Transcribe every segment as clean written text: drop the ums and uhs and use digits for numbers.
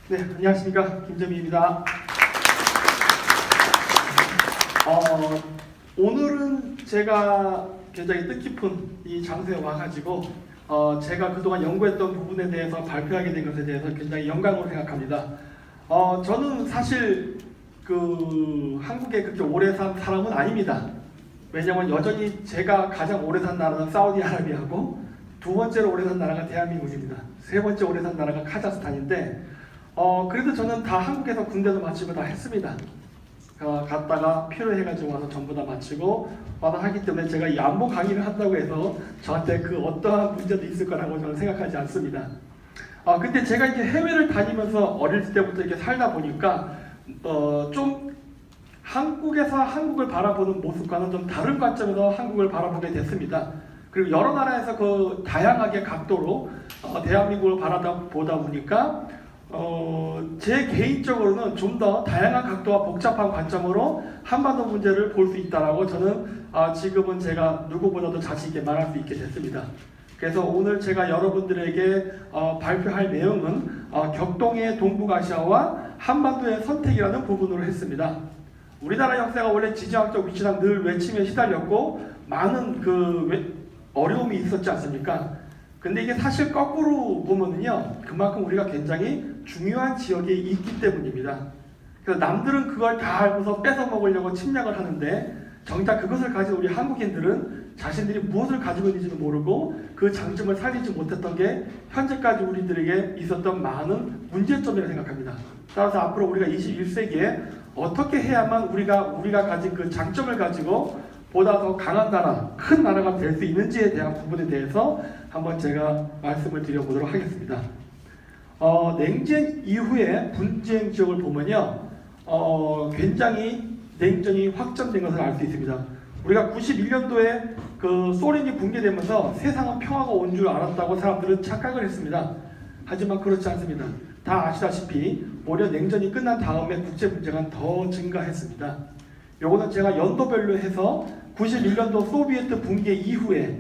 네, 안녕하십니까. 김재민입니다. 오늘은 제가 굉장히 뜻깊은 이 장소에 와가지고 제가 그동안 연구했던 부분에 대해서 발표하게 된 것에 대해서 굉장히 영광으로 생각합니다. 저는 사실 한국에 그렇게 오래 산 사람은 아닙니다. 왜냐하면 여전히 제가 가장 오래 산 나라는 사우디아라비아고 두 번째로 오래 산 나라가 대한민국입니다. 세 번째 오래 산 나라가 카자흐스탄인데 그래도 저는 다 한국에서 군대도 마치고 다 했습니다. 갔다가 필요해가지고 와서 전부 다 마치고 와서 하기 때문에 제가 이 안보 강의를 한다고 해서 저한테 어떠한 문제도 있을 거라고 저는 생각하지 않습니다. 근데 제가 이제 해외를 다니면서 어릴 때부터 이렇게 살다 보니까 좀 한국에서 한국을 바라보는 모습과는 좀 다른 관점에서 한국을 바라보게 됐습니다. 그리고 여러 나라에서 다양하게 각도로 대한민국을 바라보다 보니까 제 개인적으로는 좀 더 다양한 각도와 복잡한 관점으로 한반도 문제를 볼 수 있다라고 저는 지금은 제가 누구보다도 자신 있게 말할 수 있게 됐습니다. 그래서 오늘 제가 여러분들에게 발표할 내용은 격동의 동북아시아와 한반도의 선택이라는 부분으로 했습니다. 우리나라 역사가 원래 지정학적 위치랑 늘 외침에 시달렸고 많은 어려움이 있었지 않습니까? 근데 이게 사실 거꾸로 보면은요, 그만큼 우리가 굉장히 중요한 지역에 있기 때문입니다. 그래서 남들은 그걸 다 알고서 뺏어 먹으려고 침략을 하는데 정작 그것을 가진 우리 한국인들은 자신들이 무엇을 가지고 있는지도 모르고 그 장점을 살리지 못했던 게 현재까지 우리들에게 있었던 많은 문제점이라고 생각합니다. 따라서 앞으로 우리가 21세기에 어떻게 해야만 우리가 가진 그 장점을 가지고 보다 더 강한 나라, 큰 나라가 될 수 있는지에 대한 부분에 대해서 한번 제가 말씀을 드려보도록 하겠습니다. 냉전 이후에 분쟁 지역을 보면요, 굉장히 냉전이 확전된 것을 알 수 있습니다. 우리가 91년도에 소련이 붕괴되면서 세상은 평화가 온 줄 알았다고 사람들은 착각을 했습니다. 하지만 그렇지 않습니다. 다 아시다시피 오히려 냉전이 끝난 다음에 국제 분쟁은 더 증가했습니다. 요거는 제가 연도별로 해서 91년도 소비에트 붕괴 이후에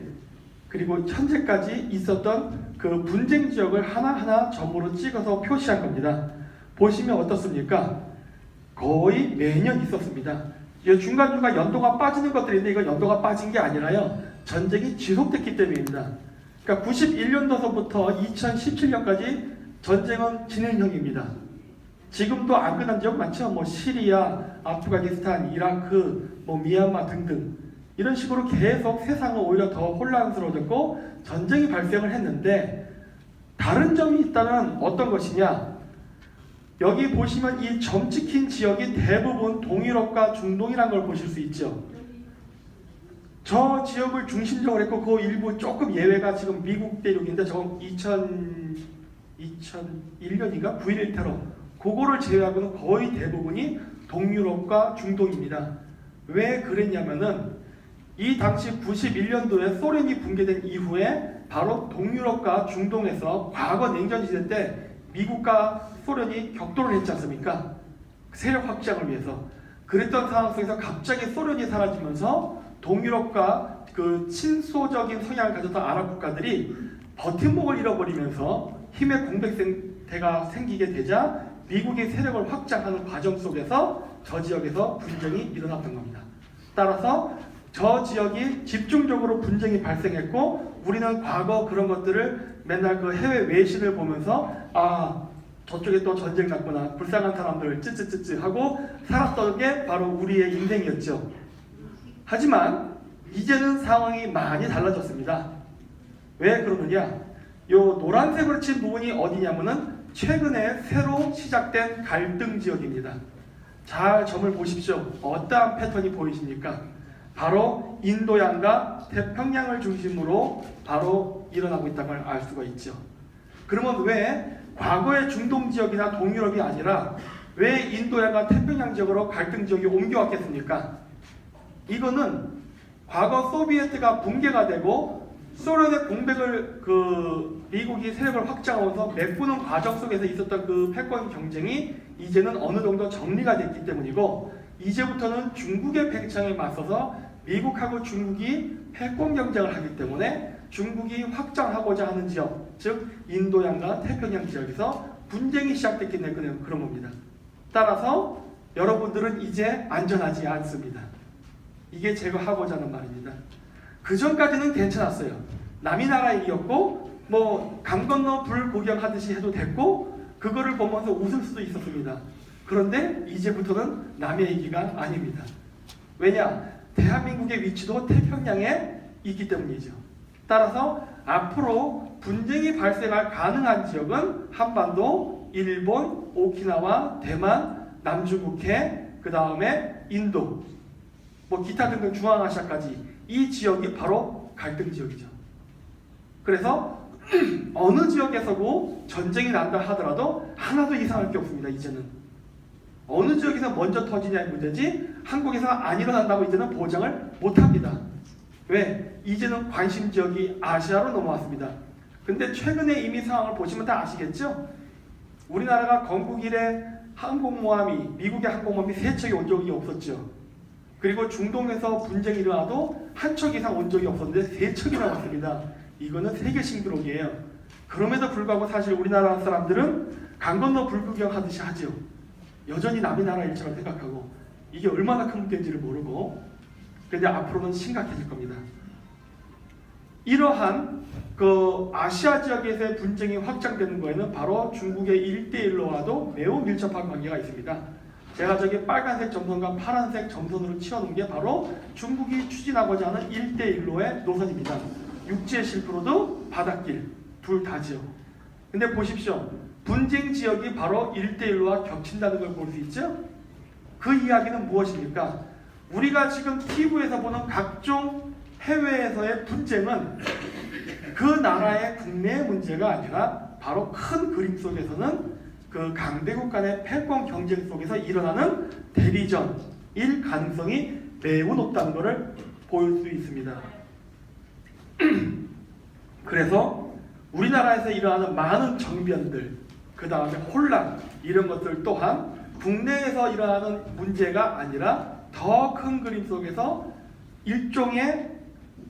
그리고 현재까지 있었던 그 분쟁 지역을 하나하나 점으로 찍어서 표시한 겁니다. 보시면 어떻습니까? 거의 매년 있었습니다. 중간중간 연도가 빠지는 것들인데 이건 연도가 빠진 게 아니라요, 전쟁이 지속됐기 때문입니다. 그러니까 91년도서부터 2017년까지 전쟁은 진행형입니다. 지금도 안 끝난 지역 많죠. 시리아, 아프가니스탄, 이라크, 미얀마 등등 이런 식으로 계속 세상은 오히려 더 혼란스러워졌고 전쟁이 발생을 했는데 다른 점이 있다면 어떤 것이냐? 여기 보시면 이 점 찍힌 지역이 대부분 동유럽과 중동이라는 걸 보실 수 있죠. 저 지역을 중심적으로 했고 그 일부 조금 예외가 지금 미국 대륙인데 저건 2001년인가 9.11 테러 그거를 제외하고는 거의 대부분이 동유럽과 중동입니다. 왜 그랬냐면은 이 당시 91년도에 소련이 붕괴된 이후에 바로 동유럽과 중동에서 과거 냉전 시대 때 미국과 소련이 격돌을 했지 않습니까? 세력 확장을 위해서. 그랬던 상황 속에서 갑자기 소련이 사라지면서 동유럽과 친소적인 성향을 가졌던 아랍 국가들이 버팀목을 잃어버리면서 힘의 공백대가 생기게 되자 미국이 세력을 확장하는 과정 속에서 저 지역에서 분쟁이 일어났던 겁니다. 따라서 저 지역이 집중적으로 분쟁이 발생했고 우리는 과거 그런 것들을 맨날 해외 외신을 보면서 저쪽에 또 전쟁 났구나, 불쌍한 사람들 찌찌찌찌 하고 살았던 게 바로 우리의 인생이었죠. 하지만 이제는 상황이 많이 달라졌습니다. 왜 그러느냐? 요 노란색으로 친 부분이 어디냐면은 최근에 새로 시작된 갈등 지역입니다. 잘 점을 보십시오. 어떠한 패턴이 보이십니까? 바로 인도양과 태평양을 중심으로 바로 일어나고 있다는 걸 알 수가 있죠. 그러면 왜 과거의 중동 지역이나 동유럽이 아니라 왜 인도양과 태평양 지역으로 갈등 지역이 옮겨왔겠습니까? 이거는 과거 소비에트가 붕괴가 되고 소련의 공백을 미국이 세력을 확장하면서 메꾸는 과정 속에서 있었던 그 패권 경쟁이 이제는 어느 정도 정리가 됐기 때문이고 이제부터는 중국의 팽창에 맞서서 미국하고 중국이 패권 경쟁을 하기 때문에 중국이 확장하고자 하는 지역, 즉 인도양과 태평양 지역에서 분쟁이 시작됐기 때문에 그런 겁니다. 따라서 여러분들은 이제 안전하지 않습니다. 이게 제가 하고자 하는 말입니다. 그 전까지는 괜찮았어요. 남이 나라 일이었고 뭐 강 건너 불 구경하듯이 해도 됐고 그거를 보면서 웃을 수도 있었습니다. 그런데 이제부터는 남의 얘기가 아닙니다. 왜냐? 대한민국의 위치도 태평양에 있기 때문이죠. 따라서 앞으로 분쟁이 발생할 가능한 지역은 한반도, 일본, 오키나와, 대만, 남중국해, 그 다음에 인도, 뭐 기타 등등 중앙아시아까지 이 지역이 바로 갈등 지역이죠. 그래서 어느 지역에서도 전쟁이 난다 하더라도 하나도 이상할 게 없습니다. 이제는 어느 지역에서 먼저 터지냐의 문제지 한국에서 안 일어난다고 이제는 보장을 못합니다. 왜? 이제는 관심 지역이 아시아로 넘어왔습니다. 근데 최근에 이미 상황을 보시면 다 아시겠죠? 우리나라가 건국 이래 항공모함이 미국의 항공모함이 3척이 온 적이 없었죠. 그리고 중동에서 분쟁이 일어나도 한 척 이상 온 적이 없었는데 3척이나 왔습니다. 이거는 세계 신기록이에요. 그럼에도 불구하고 사실 우리나라 사람들은 강 건너 불구경 하듯이 하죠. 여전히 남의 나라 일처럼 생각하고 이게 얼마나 큰 문제인지를 모르고 근데 앞으로는 심각해질 겁니다. 이러한 그 아시아 지역에서의 분쟁이 확장되는 거에는 바로 중국의 1대1로와도 매우 밀접한 관계가 있습니다. 제가 저기 빨간색 점선과 파란색 점선으로 치워놓은 게 바로 중국이 추진하고자 하는 1대1로의 노선입니다. 육지의 실크로드, 바닷길 둘 다지요. 근데 보십시오. 분쟁 지역이 바로 1대1로와 겹친다는 걸 볼 수 있죠? 그 이야기는 무엇입니까? 우리가 지금 TV에서 보는 각종 해외에서의 분쟁은 그 나라의 국내의 문제가 아니라 바로 큰 그림 속에서는 그 강대국 간의 패권 경쟁 속에서 일어나는 대리전일 가능성이 매우 높다는 것을 보일 수 있습니다. 그래서 우리나라에서 일어나는 많은 정변들, 그 다음에 혼란 이런 것들 또한 국내에서 일어나는 문제가 아니라 더 큰 그림 속에서 일종의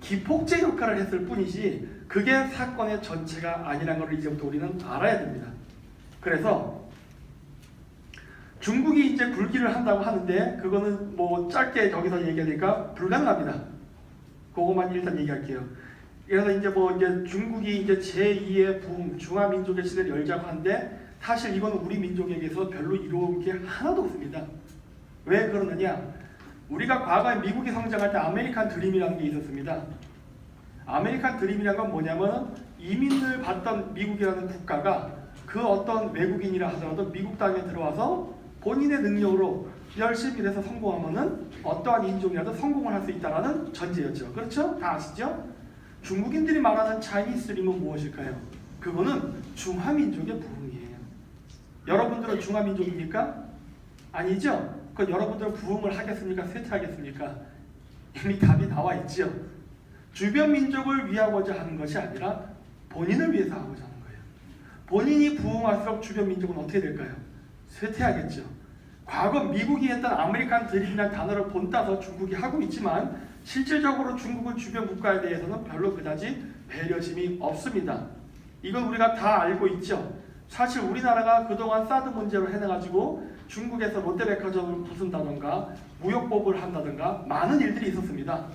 기폭제 역할을 했을 뿐이지 그게 사건의 전체가 아니라는 걸 이제부터 우리는 알아야 됩니다. 그래서 중국이 이제 굴기를 한다고 하는데 그거는 뭐 짧게 저기서 얘기하니까 불가능합니다. 그거만 일단 얘기할게요. 그래서 이제 뭐 이제 중국이 이제 제2의 부흥 중화민족의 시대를 열자고 하는데 사실 이건 우리 민족에게서 별로 이루어진 게 하나도 없습니다. 왜 그러느냐? 우리가 과거에 미국이 성장할 때 아메리칸 드림이라는 게 있었습니다. 아메리칸 드림이라는 건 뭐냐면 이민을 받던 미국이라는 국가가 그 어떤 외국인이라 하더라도 미국 땅에 들어와서 본인의 능력으로 열심히 일해서 성공하면은 어떠한 인종이라도 성공을 할 수 있다는 전제였죠. 그렇죠? 다 아시죠? 중국인들이 말하는 차이니스 드림은 무엇일까요? 그거는 중화민족의 부흥이에요. 여러분들은 중화민족입니까? 아니죠? 그 여러분들은 부흥을 하겠습니까? 쇠퇴하겠습니까? 이미 답이 나와 있죠. 주변 민족을 위하고자 하는 것이 아니라 본인을 위해서 하고자 하는 거예요. 본인이 부흥할수록 주변 민족은 어떻게 될까요? 쇠퇴하겠죠. 과거 미국이 했던 아메리칸 드림이라는 단어를 본따서 중국이 하고 있지만 실질적으로 중국은 주변 국가에 대해서는 별로 그다지 배려심이 없습니다. 이건 우리가 다 알고 있죠. 사실 우리나라가 그동안 사드 문제로 해내가지고 중국에서 롯데백화점을 부순다던가 무역법을 한다던가 많은 일들이 있었습니다.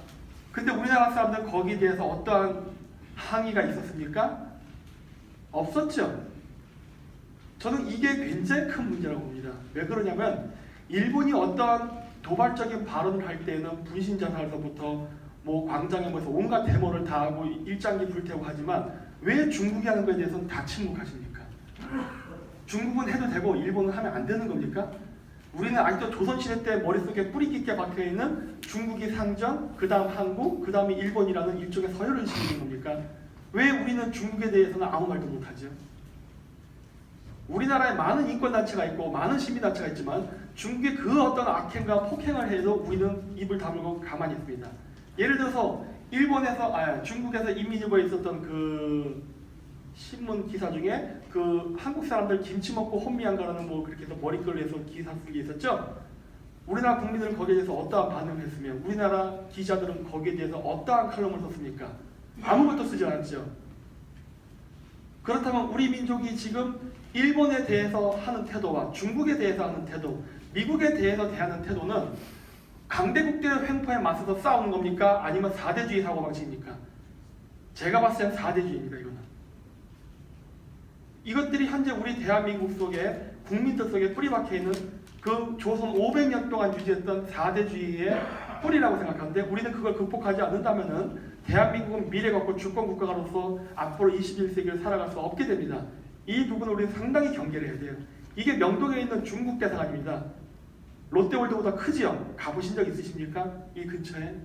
근데 우리나라 사람들 거기에 대해서 어떠한 항의가 있었습니까? 없었죠. 저는 이게 굉장히 큰 문제라고 봅니다. 왜 그러냐면 일본이 어떠한 도발적인 발언을 할 때는 분신자살서부터 뭐 광장에 모여서 온갖 데모를 다 하고 일장기 불태우고 하지만 왜 중국이 하는 것에 대해서는 다 침묵하십니까? 중국은 해도 되고 일본은 하면 안 되는 겁니까? 우리는 아직도 조선시대 때 머릿속에 뿌리 깊게 박혀있는 중국이 상전, 그 다음 한국, 그 다음에 일본이라는 일종의 서열을 지키는 겁니까? 왜 우리는 중국에 대해서는 아무 말도 못하죠? 우리나라에 많은 인권단체가 있고 많은 시민단체가 있지만 중국의 그 어떤 악행과 폭행을 해도 우리는 입을 다물고 가만히 있습니다. 예를 들어서 중국에서 인민일보에 있었던 그 신문 기사 중에 그 한국 사람들 김치 먹고 혼미한가라는 뭐 그렇게 해서 머리글을 해서 기사 쓴 게 있었죠. 우리나라 국민들은 거기에 대해서 어떠한 반응을 했으며 우리나라 기자들은 거기에 대해서 어떠한 칼럼을 썼습니까? 아무것도 쓰지 않았죠. 그렇다면 우리 민족이 지금 일본에 대해서 하는 태도와 중국에 대해서 하는 태도, 미국에 대해서 대하는 태도는 강대국들의 횡포에 맞서서 싸우는 겁니까? 아니면 4대주의 사고방식입니까? 제가 봤을 땐 4대주의입니다. 이거는. 이것들이 현재 우리 대한민국 속에 국민들 속에 뿌리박혀 있는 그 조선 500년 동안 유지했던 4대주의의 뿌리라고 생각하는데, 우리는 그걸 극복하지 않는다면은 대한민국은 미래가 없고 주권국가로서 앞으로 21세기를 살아갈 수 없게 됩니다. 이 부분을 우리는 상당히 경계를 해야 돼요. 이게 명동에 있는 중국 대사관입니다. 롯데월드보다 크지요? 가보신 적 있으십니까? 이 근처에.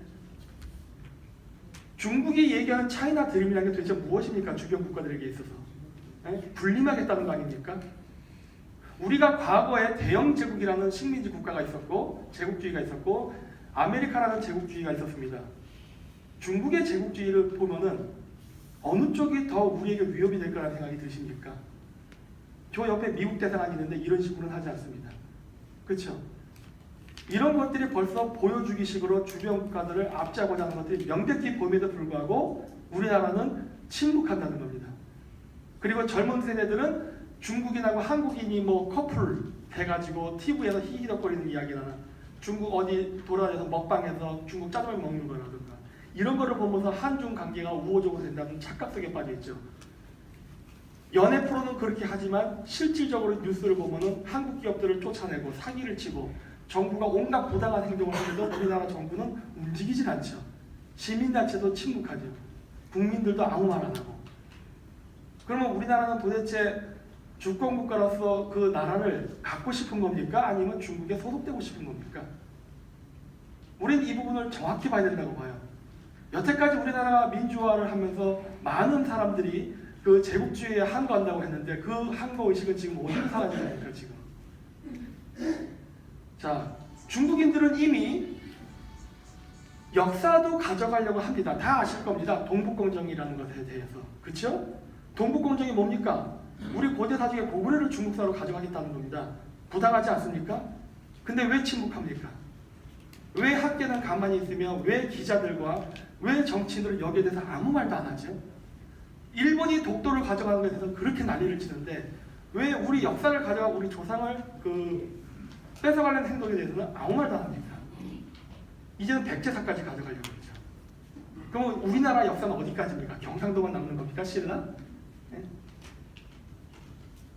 중국이 얘기하는 차이나 드림이라는 게 도대체 무엇입니까? 주변 국가들에게 있어서. 분림하겠다는 거 아닙니까? 우리가 과거에 대영 제국이라는 식민지 국가가 있었고, 제국주의가 있었고, 아메리카라는 제국주의가 있었습니다. 중국의 제국주의를 보면은 어느 쪽이 더 우리에게 위협이 될 거라는 생각이 드십니까? 저 옆에 미국 대사관이 있는데 이런 식으로는 하지 않습니다. 그렇죠? 이런 것들이 벌써 보여주기 식으로 주변 국가들을 압제하고자 하는 것들이 명백히 보임에도 불구하고 우리나라는 침묵한다는 겁니다. 그리고 젊은 세대들은 중국인하고 한국인이 뭐 커플 해가지고 TV에서 히히덕거리는 이야기나 중국 어디 돌아다녀서 먹방해서 중국 짜장면 먹는 거라든가 이런 거를 보면서 한중 관계가 우호적으로 된다는 착각 속에 빠져 있죠. 연예 프로는 그렇게 하지만 실질적으로 뉴스를 보면은 한국 기업들을 쫓아내고 사기를 치고 정부가 온갖 부당한 행동을 하면서 우리나라 정부는 움직이질 않죠. 시민단체도 침묵하죠. 국민들도 아무 말 안 하고. 그러면 우리나라는 도대체 주권국가로서 그 나라를 갖고 싶은 겁니까? 아니면 중국에 소속되고 싶은 겁니까? 우리는 이 부분을 정확히 봐야 된다고 봐요. 여태까지 우리나라가 민주화를 하면서 많은 사람들이 그 제국주의에 항거한다고 했는데 그 항거의식은 지금 어디로 사라지니까 지금. 자, 중국인들은 이미 역사도 가져가려고 합니다. 다 아실 겁니다. 동북공정이라는 것에 대해서. 그렇죠? 동북공정이 뭡니까? 우리 고대 사중에 고구려를 중국사로 가져가겠다는 겁니다. 부당하지 않습니까? 근데 왜 침묵합니까? 왜 학계는 가만히 있으며 왜 기자들과 왜 정치인들은 여기에 대해서 아무 말도 안 하죠? 일본이 독도를 가져가는 것에 대해서 그렇게 난리를 치는데 왜 우리 역사를 가져가고 우리 조상을 뺏어가려는 행동에 대해서는 아무 말도 안 합니까? 이제는 백제사까지 가져가려고 그러죠. 그럼 우리나라 역사는 어디까지입니까? 경상도만 남는 겁니까? 신라? 네?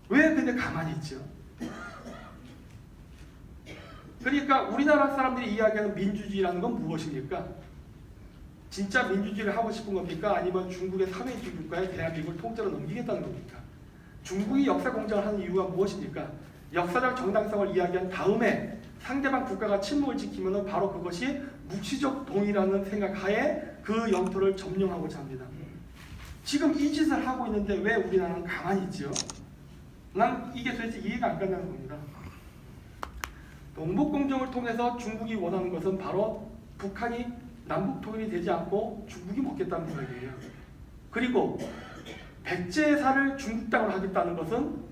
왜 근데 가만히 있죠? 그러니까 우리나라 사람들이 이야기하는 민주주의라는 건 무엇입니까? 진짜 민주주의를 하고 싶은 겁니까? 아니면 중국의 사회주의 국가에 대한민국을 통째로 넘기겠다는 겁니까? 중국이 역사 공작을 하는 이유가 무엇입니까? 역사적 정당성을 이야기한 다음에 상대방 국가가 침묵을 지키면 바로 그것이 묵시적 동의라는 생각하에 그 영토를 점령하고자 합니다. 지금 이 짓을 하고 있는데 왜 우리나라는 가만히 있죠? 난 이게 도대체 이해가 안 간다는 겁니다. 동북공정을 통해서 중국이 원하는 것은 바로 북한이 남북 통일이 되지 않고 중국이 먹겠다는 생각이에요. 그리고 백제사를 중국 땅으로 하겠다는 것은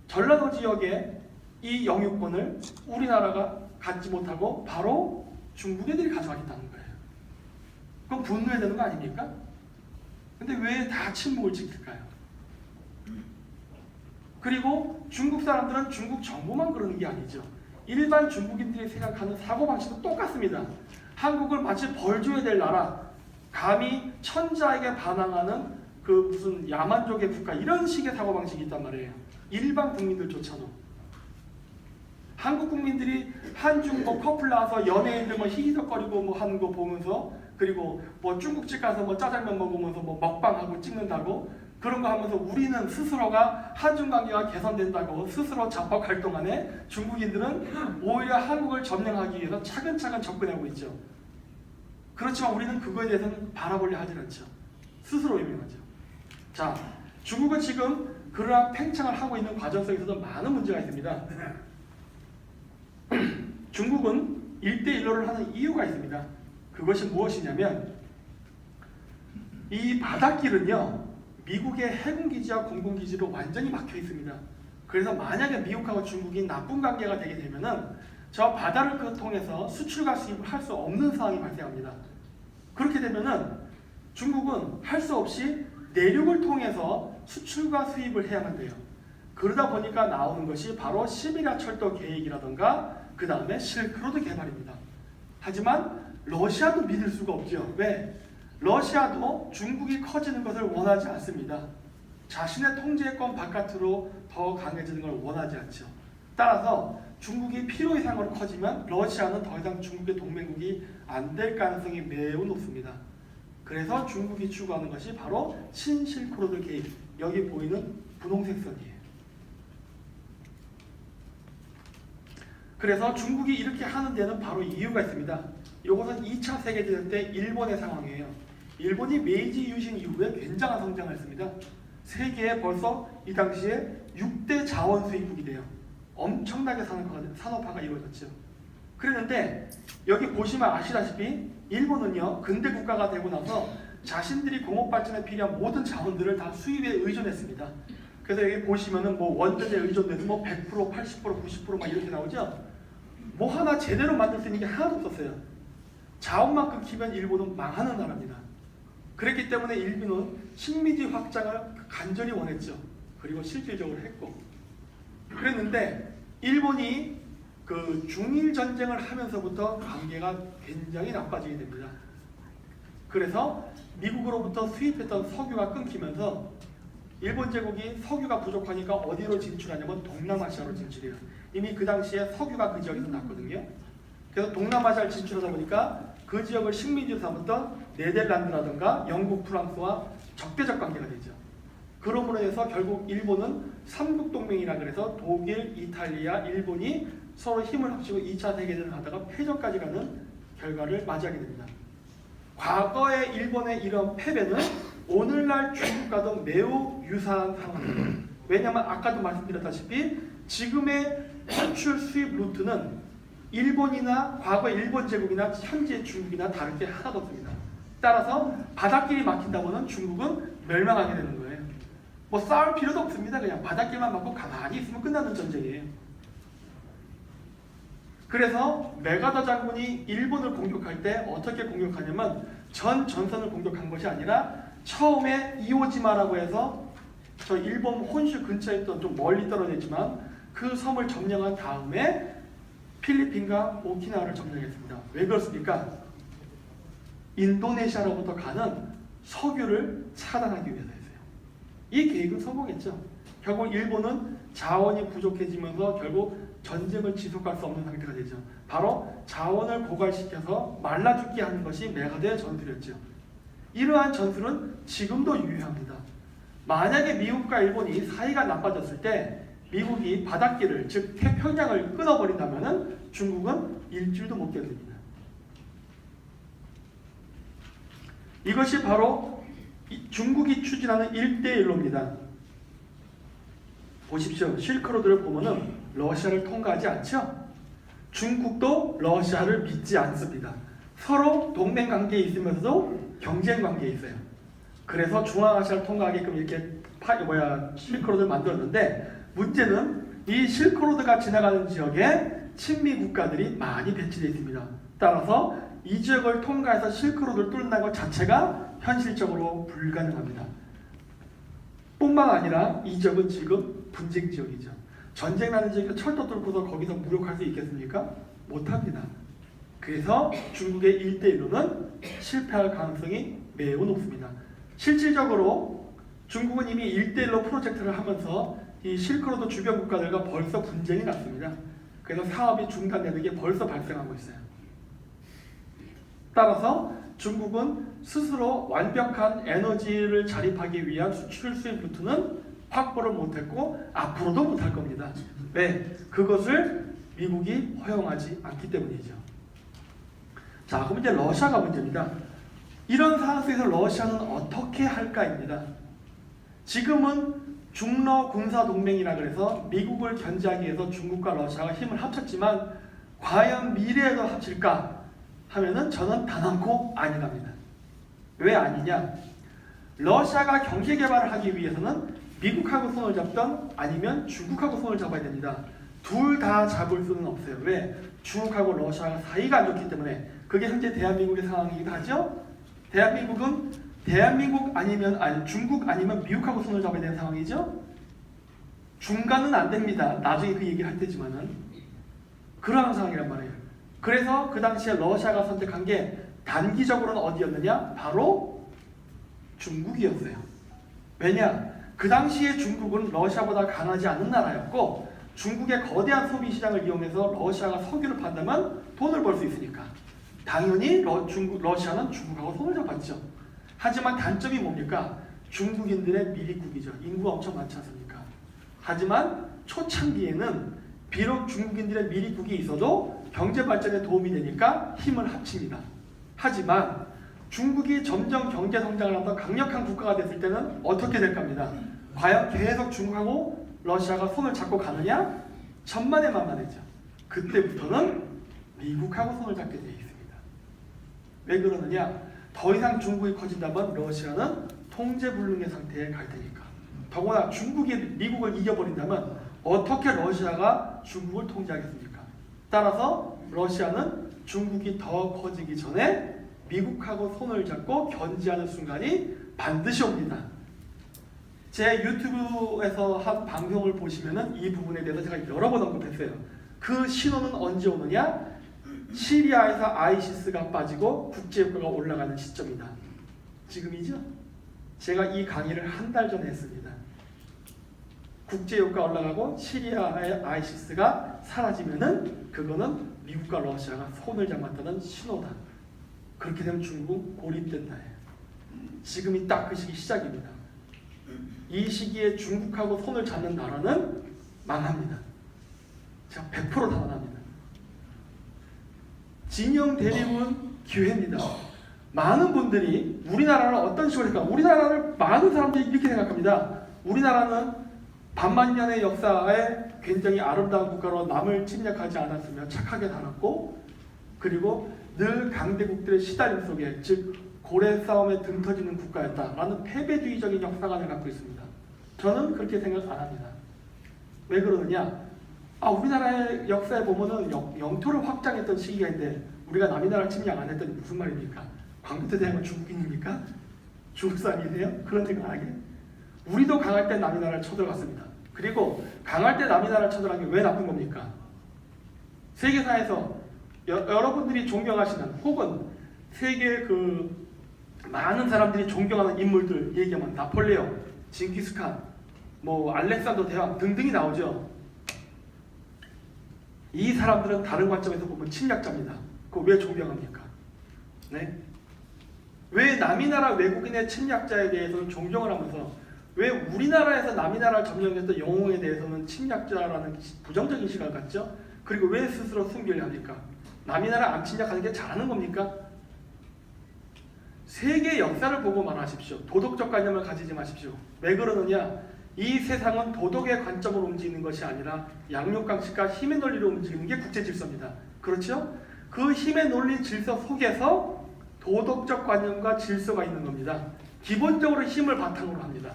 전라도 지역에 이 영유권을 우리나라가 갖지 못하고 바로 중국 애들이 가져가겠다는 거예요. 그럼 분노해야 되는 거 아닙니까? 근데 왜 다 침묵을 지킬까요? 그리고 중국 사람들은 중국 정부만 그러는 게 아니죠. 일반 중국인들이 생각하는 사고방식도 똑같습니다. 한국을 마치 벌줘야 될 나라, 감히 천자에게 반항하는 그 무슨 야만족의 국가 이런 식의 사고방식이 있단 말이에요. 일반 국민들조차도. 한국 국민들이 한중 뭐 커플 나와서 연예인들 뭐 히히덕거리고 뭐 하는 거 보면서 그리고 뭐 중국집 가서 뭐 짜장면 먹으면서 뭐 먹방하고 찍는다고 그런 거 하면서 우리는 스스로가 한중 관계가 개선된다고 스스로 자뻑 활동하네 중국인들은 오히려 한국을 점령하기 위해서 차근차근 접근하고 있죠. 그렇지만 우리는 그거에 대해서는 바라보려 하질 않죠. 스스로 유명하죠. 자, 중국은 지금 그러한 팽창을 하고 있는 과정 속에서도 많은 문제가 있습니다. 중국은 1대1로를 하는 이유가 있습니다. 그것이 무엇이냐면 이 바닷길은요 미국의 해군기지와 공군기지로 완전히 막혀 있습니다. 그래서 만약에 미국하고 중국이 나쁜 관계가 되게 되면은 저 바다를 통해서 수출과 수입을 할 수 없는 상황이 발생합니다. 그렇게 되면은 중국은 할 수 없이 내륙을 통해서 수출과 수입을 해야만 돼요. 그 그러다 보니까 나오는 것이 바로 시베리아 철도 계획이라던가 그 다음에 실크로드 개발입니다. 하지만 러시아도 믿을 수가 없죠. 왜? 러시아도 중국이 커지는 것을 원하지 않습니다. 자신의 통제권 바깥으로 더 강해지는 걸 원하지 않죠. 따라서 중국이 필요 이상으로 커지면 러시아는 더 이상 중국의 동맹국이 안 될 가능성이 매우 높습니다. 그래서 중국이 추구하는 것이 바로 신실크로드 계획, 여기 보이는 분홍색 선이에요. 그래서 중국이 이렇게 하는 데는 바로 이유가 있습니다. 이것은 2차 세계대전 때 일본의 상황이에요. 일본이 메이지 유신 이후에 굉장한 성장을 했습니다. 세계에 벌써 이 당시에 6대 자원 수입국이 돼요. 엄청나게 산업화가 이루어졌죠. 그랬는데 여기 보시면 아시다시피 일본은요, 근대 국가가 되고 나서 자신들이 공업 발전에 필요한 모든 자원들을 다 수입에 의존했습니다. 그래서 여기 보시면은 뭐 원전에 의존돼서 뭐 100%, 80%, 90% 막 이렇게 나오죠. 뭐 하나 제대로 만들 수 있는 게 하나도 없었어요. 자원만 끊기면 일본은 망하는 나라입니다. 그랬기 때문에 일본은 식민지 확장을 간절히 원했죠. 그리고 실질적으로 했고. 그랬는데 일본이 그 중일 전쟁을 하면서부터 관계가 굉장히 나빠지게 됩니다. 그래서 미국으로부터 수입했던 석유가 끊기면서 일본 제국이 석유가 부족하니까 어디로 진출하냐면 동남아시아로 진출해요. 이미 그 당시에 석유가 그 지역에서 났거든요. 그래서 동남아시아를 진출하다 보니까 그 지역을 식민지로 삼았던 네덜란드라든가 영국, 프랑스와 적대적 관계가 되죠. 그러므로 해서 결국 일본은 삼국동맹이라 그래서 독일, 이탈리아, 일본이 서로 힘을 합치고 2차 세계대전을 하다가 패전까지 가는 결과를 맞이하게 됩니다. 과거의 일본의 이런 패배는 오늘날 중국과도 매우 유사한 상황입니다. 왜냐하면 아까도 말씀드렸다시피 지금의 수출 수입 루트는 일본이나 과거 일본 제국이나 현재 중국이나 다를 게 하나도 없습니다. 따라서 바닷길이 막힌다고는 중국은 멸망하게 되는 거예요. 뭐 싸울 필요도 없습니다. 그냥 바닷길만 막고 가만히 있으면 끝나는 전쟁이에요. 그래서 메가더 장군이 일본을 공격할 때 어떻게 공격하냐면 전 전선을 공격한 것이 아니라 처음에 이오지마라고 해서 저 일본 혼슈 근처에 있던 좀 멀리 떨어져 있지만 그 섬을 점령한 다음에 필리핀과 오키나와를 점령했습니다. 왜 그렇습니까? 인도네시아로부터 가는 석유를 차단하기 위해서였어요. 이 계획은 성공했죠. 결국 일본은 자원이 부족해지면서 결국 전쟁을 지속할 수 없는 상태가 되죠. 바로 자원을 고갈시켜서 말라 죽게 하는 것이 메가더의 전술이었죠. 이러한 전술은 지금도 유효합니다. 만약에 미국과 일본이 사이가 나빠졌을 때 미국이 바닷길을 즉 태평양을 끊어버린다면 중국은 일주일도 못 견딥니다. 이것이 바로 중국이 추진하는 1대1로입니다. 보십시오. 실크로드를 보면은 러시아를 통과하지 않죠? 중국도 러시아를 믿지 않습니다. 서로 동맹 관계에 있으면서도 경쟁 관계에 있어요. 그래서 중앙아시아를 통과하게끔 이렇게 실크로드를 만들었는데 문제는 이 실크로드가 지나가는 지역에 친미 국가들이 많이 배치되어 있습니다. 따라서 이 지역을 통과해서 실크로드를 뚫는 것 자체가 현실적으로 불가능합니다. 뿐만 아니라 이 지역은 지금 분쟁 지역이죠. 전쟁 나는 지역에서 철도 뚫고서 거기서 무력할 수 있겠습니까? 못합니다. 그래서 중국의 1대1로는 실패할 가능성이 매우 높습니다. 실질적으로 중국은 이미 1대1로 프로젝트를 하면서 이 실크로드 주변 국가들과 벌써 분쟁이 났습니다. 그래서 사업이 중단되는 게 벌써 발생하고 있어요. 따라서 중국은 스스로 완벽한 에너지를 자립하기 위한 수출 수입 루트는 확보를 못했고 앞으로도 못할 겁니다. 왜? 그것을 미국이 허용하지 않기 때문이죠. 자, 그럼 이제 러시아가 문제입니다. 이런 상황 속에서 러시아는 어떻게 할까입니다. 지금은 중러 군사 동맹이라 그래서 미국을 견제하기 위해서 중국과 러시아가 힘을 합쳤지만 과연 미래에도 합칠까 하면은 저는 단언코 아니랍니다. 왜 아니냐? 러시아가 경제 개발을 하기 위해서는 미국하고 손을 잡던 아니면 중국하고 손을 잡아야 됩니다. 둘 다 잡을 수는 없어요. 왜? 중국하고 러시아가 사이가 안 좋기 때문에. 그게 현재 대한민국의 상황이기도 하죠. 대한민국 아니면 중국 아니면 미국하고 손을 잡아야 되는 상황이죠. 중간은 안 됩니다. 나중에 그 얘기를 할 테지만은 그러한 상황이란 말이에요. 그래서 그 당시에 러시아가 선택한 게 단기적으로는 어디였느냐? 바로 중국이었어요. 왜냐? 그 당시에 중국은 러시아보다 강하지 않은 나라였고 중국의 거대한 소비 시장을 이용해서 러시아가 석유를 판다면 돈을 벌 수 있으니까 당연히 러시아는 중국하고 손을 잡았죠. 하지만 단점이 뭡니까? 중국인들의 미리국이죠. 인구가 엄청 많지 않습니까? 하지만 초창기에는 비록 중국인들의 미리국이 있어도 경제 발전에 도움이 되니까 힘을 합칩니다. 하지만 중국이 점점 경제 성장을 하면서 강력한 국가가 됐을 때는 어떻게 될까 합니다. 과연 계속 중국하고 러시아가 손을 잡고 가느냐? 천만에만만해죠. 그때부터는 미국하고 손을 잡게 되어 있습니다. 왜 그러느냐? 더 이상 중국이 커진다면 러시아는 통제불능의 상태에 갈 테니까. 더구나 중국이 미국을 이겨버린다면 어떻게 러시아가 중국을 통제하겠습니까? 따라서 러시아는 중국이 더 커지기 전에 미국하고 손을 잡고 견제하는 순간이 반드시 옵니다. 제 유튜브에서 한 방송을 보시면은 이 부분에 대해서 제가 여러 번 언급했어요. 그 신호는 언제 오느냐? 시리아에서 아이시스가 빠지고 국제유가가 올라가는 시점이다. 지금이죠? 제가 이 강의를 한 달 전에 했습니다. 국제유가 올라가고 시리아의 아이시스가 사라지면은 그거는 미국과 러시아가 손을 잡았다는 신호다. 그렇게 되면 중국 고립된다. 지금이 딱 그 시기 시작입니다. 이 시기에 중국하고 손을 잡는 나라는 망합니다. 제가 100% 단언합니다. 진영 대립은 기회입니다. 많은 분들이 우리나라를 어떤 식으로 생각할까? 우리나라를 많은 사람들이 이렇게 생각합니다. 우리나라는 반만년의 역사에 굉장히 아름다운 국가로 남을 침략하지 않았으며 착하게 살았고 그리고 늘 강대국들의 시달림 속에 즉 고래 싸움에 등 터지는 국가였다라는 패배주의적인 역사관을 갖고 있습니다. 저는 그렇게 생각 안 합니다. 왜 그러느냐? 우리나라의 역사에 보면은 영토를 확장했던 시기가 있는데 우리가 남의 나라를 침략 안 했더니 무슨 말입니까? 광개토 대왕은 중국인입니까? 중국 사람이세요? 그런 생각 안 하게? 우리도 강할 때 남의 나라를 쳐들어갔습니다. 그리고 강할 때 남의 나라를 쳐들어간 게 왜 나쁜 겁니까? 세계사에서 여러분들이 존경하시는 혹은 세계 그 많은 사람들이 존경하는 인물들 얘기하면 나폴레옹, 징기스칸, 뭐 알렉산더 대왕 등등이 나오죠. 이 사람들은 다른 관점에서 보면 침략자입니다. 그거 왜 존경합니까? 네? 왜 남의 나라 외국인의 침략자에 대해서는 존경을 하면서 왜 우리나라에서 남의 나라를 점령했던 영웅에 대해서는 침략자라는 부정적인 시각을 갖죠? 그리고 왜 스스로 숨기려 합니까? 남의 나라 안 침략하는 게 잘하는 겁니까? 세계 역사를 보고 말하십시오. 도덕적 관념을 가지지 마십시오. 왜 그러느냐? 이 세상은 도덕의 관점으로 움직이는 것이 아니라 양육강식과 힘의 논리로 움직이는 게 국제질서입니다. 그렇죠? 그 힘의 논리 질서 속에서 도덕적 관념과 질서가 있는 겁니다. 기본적으로 힘을 바탕으로 합니다.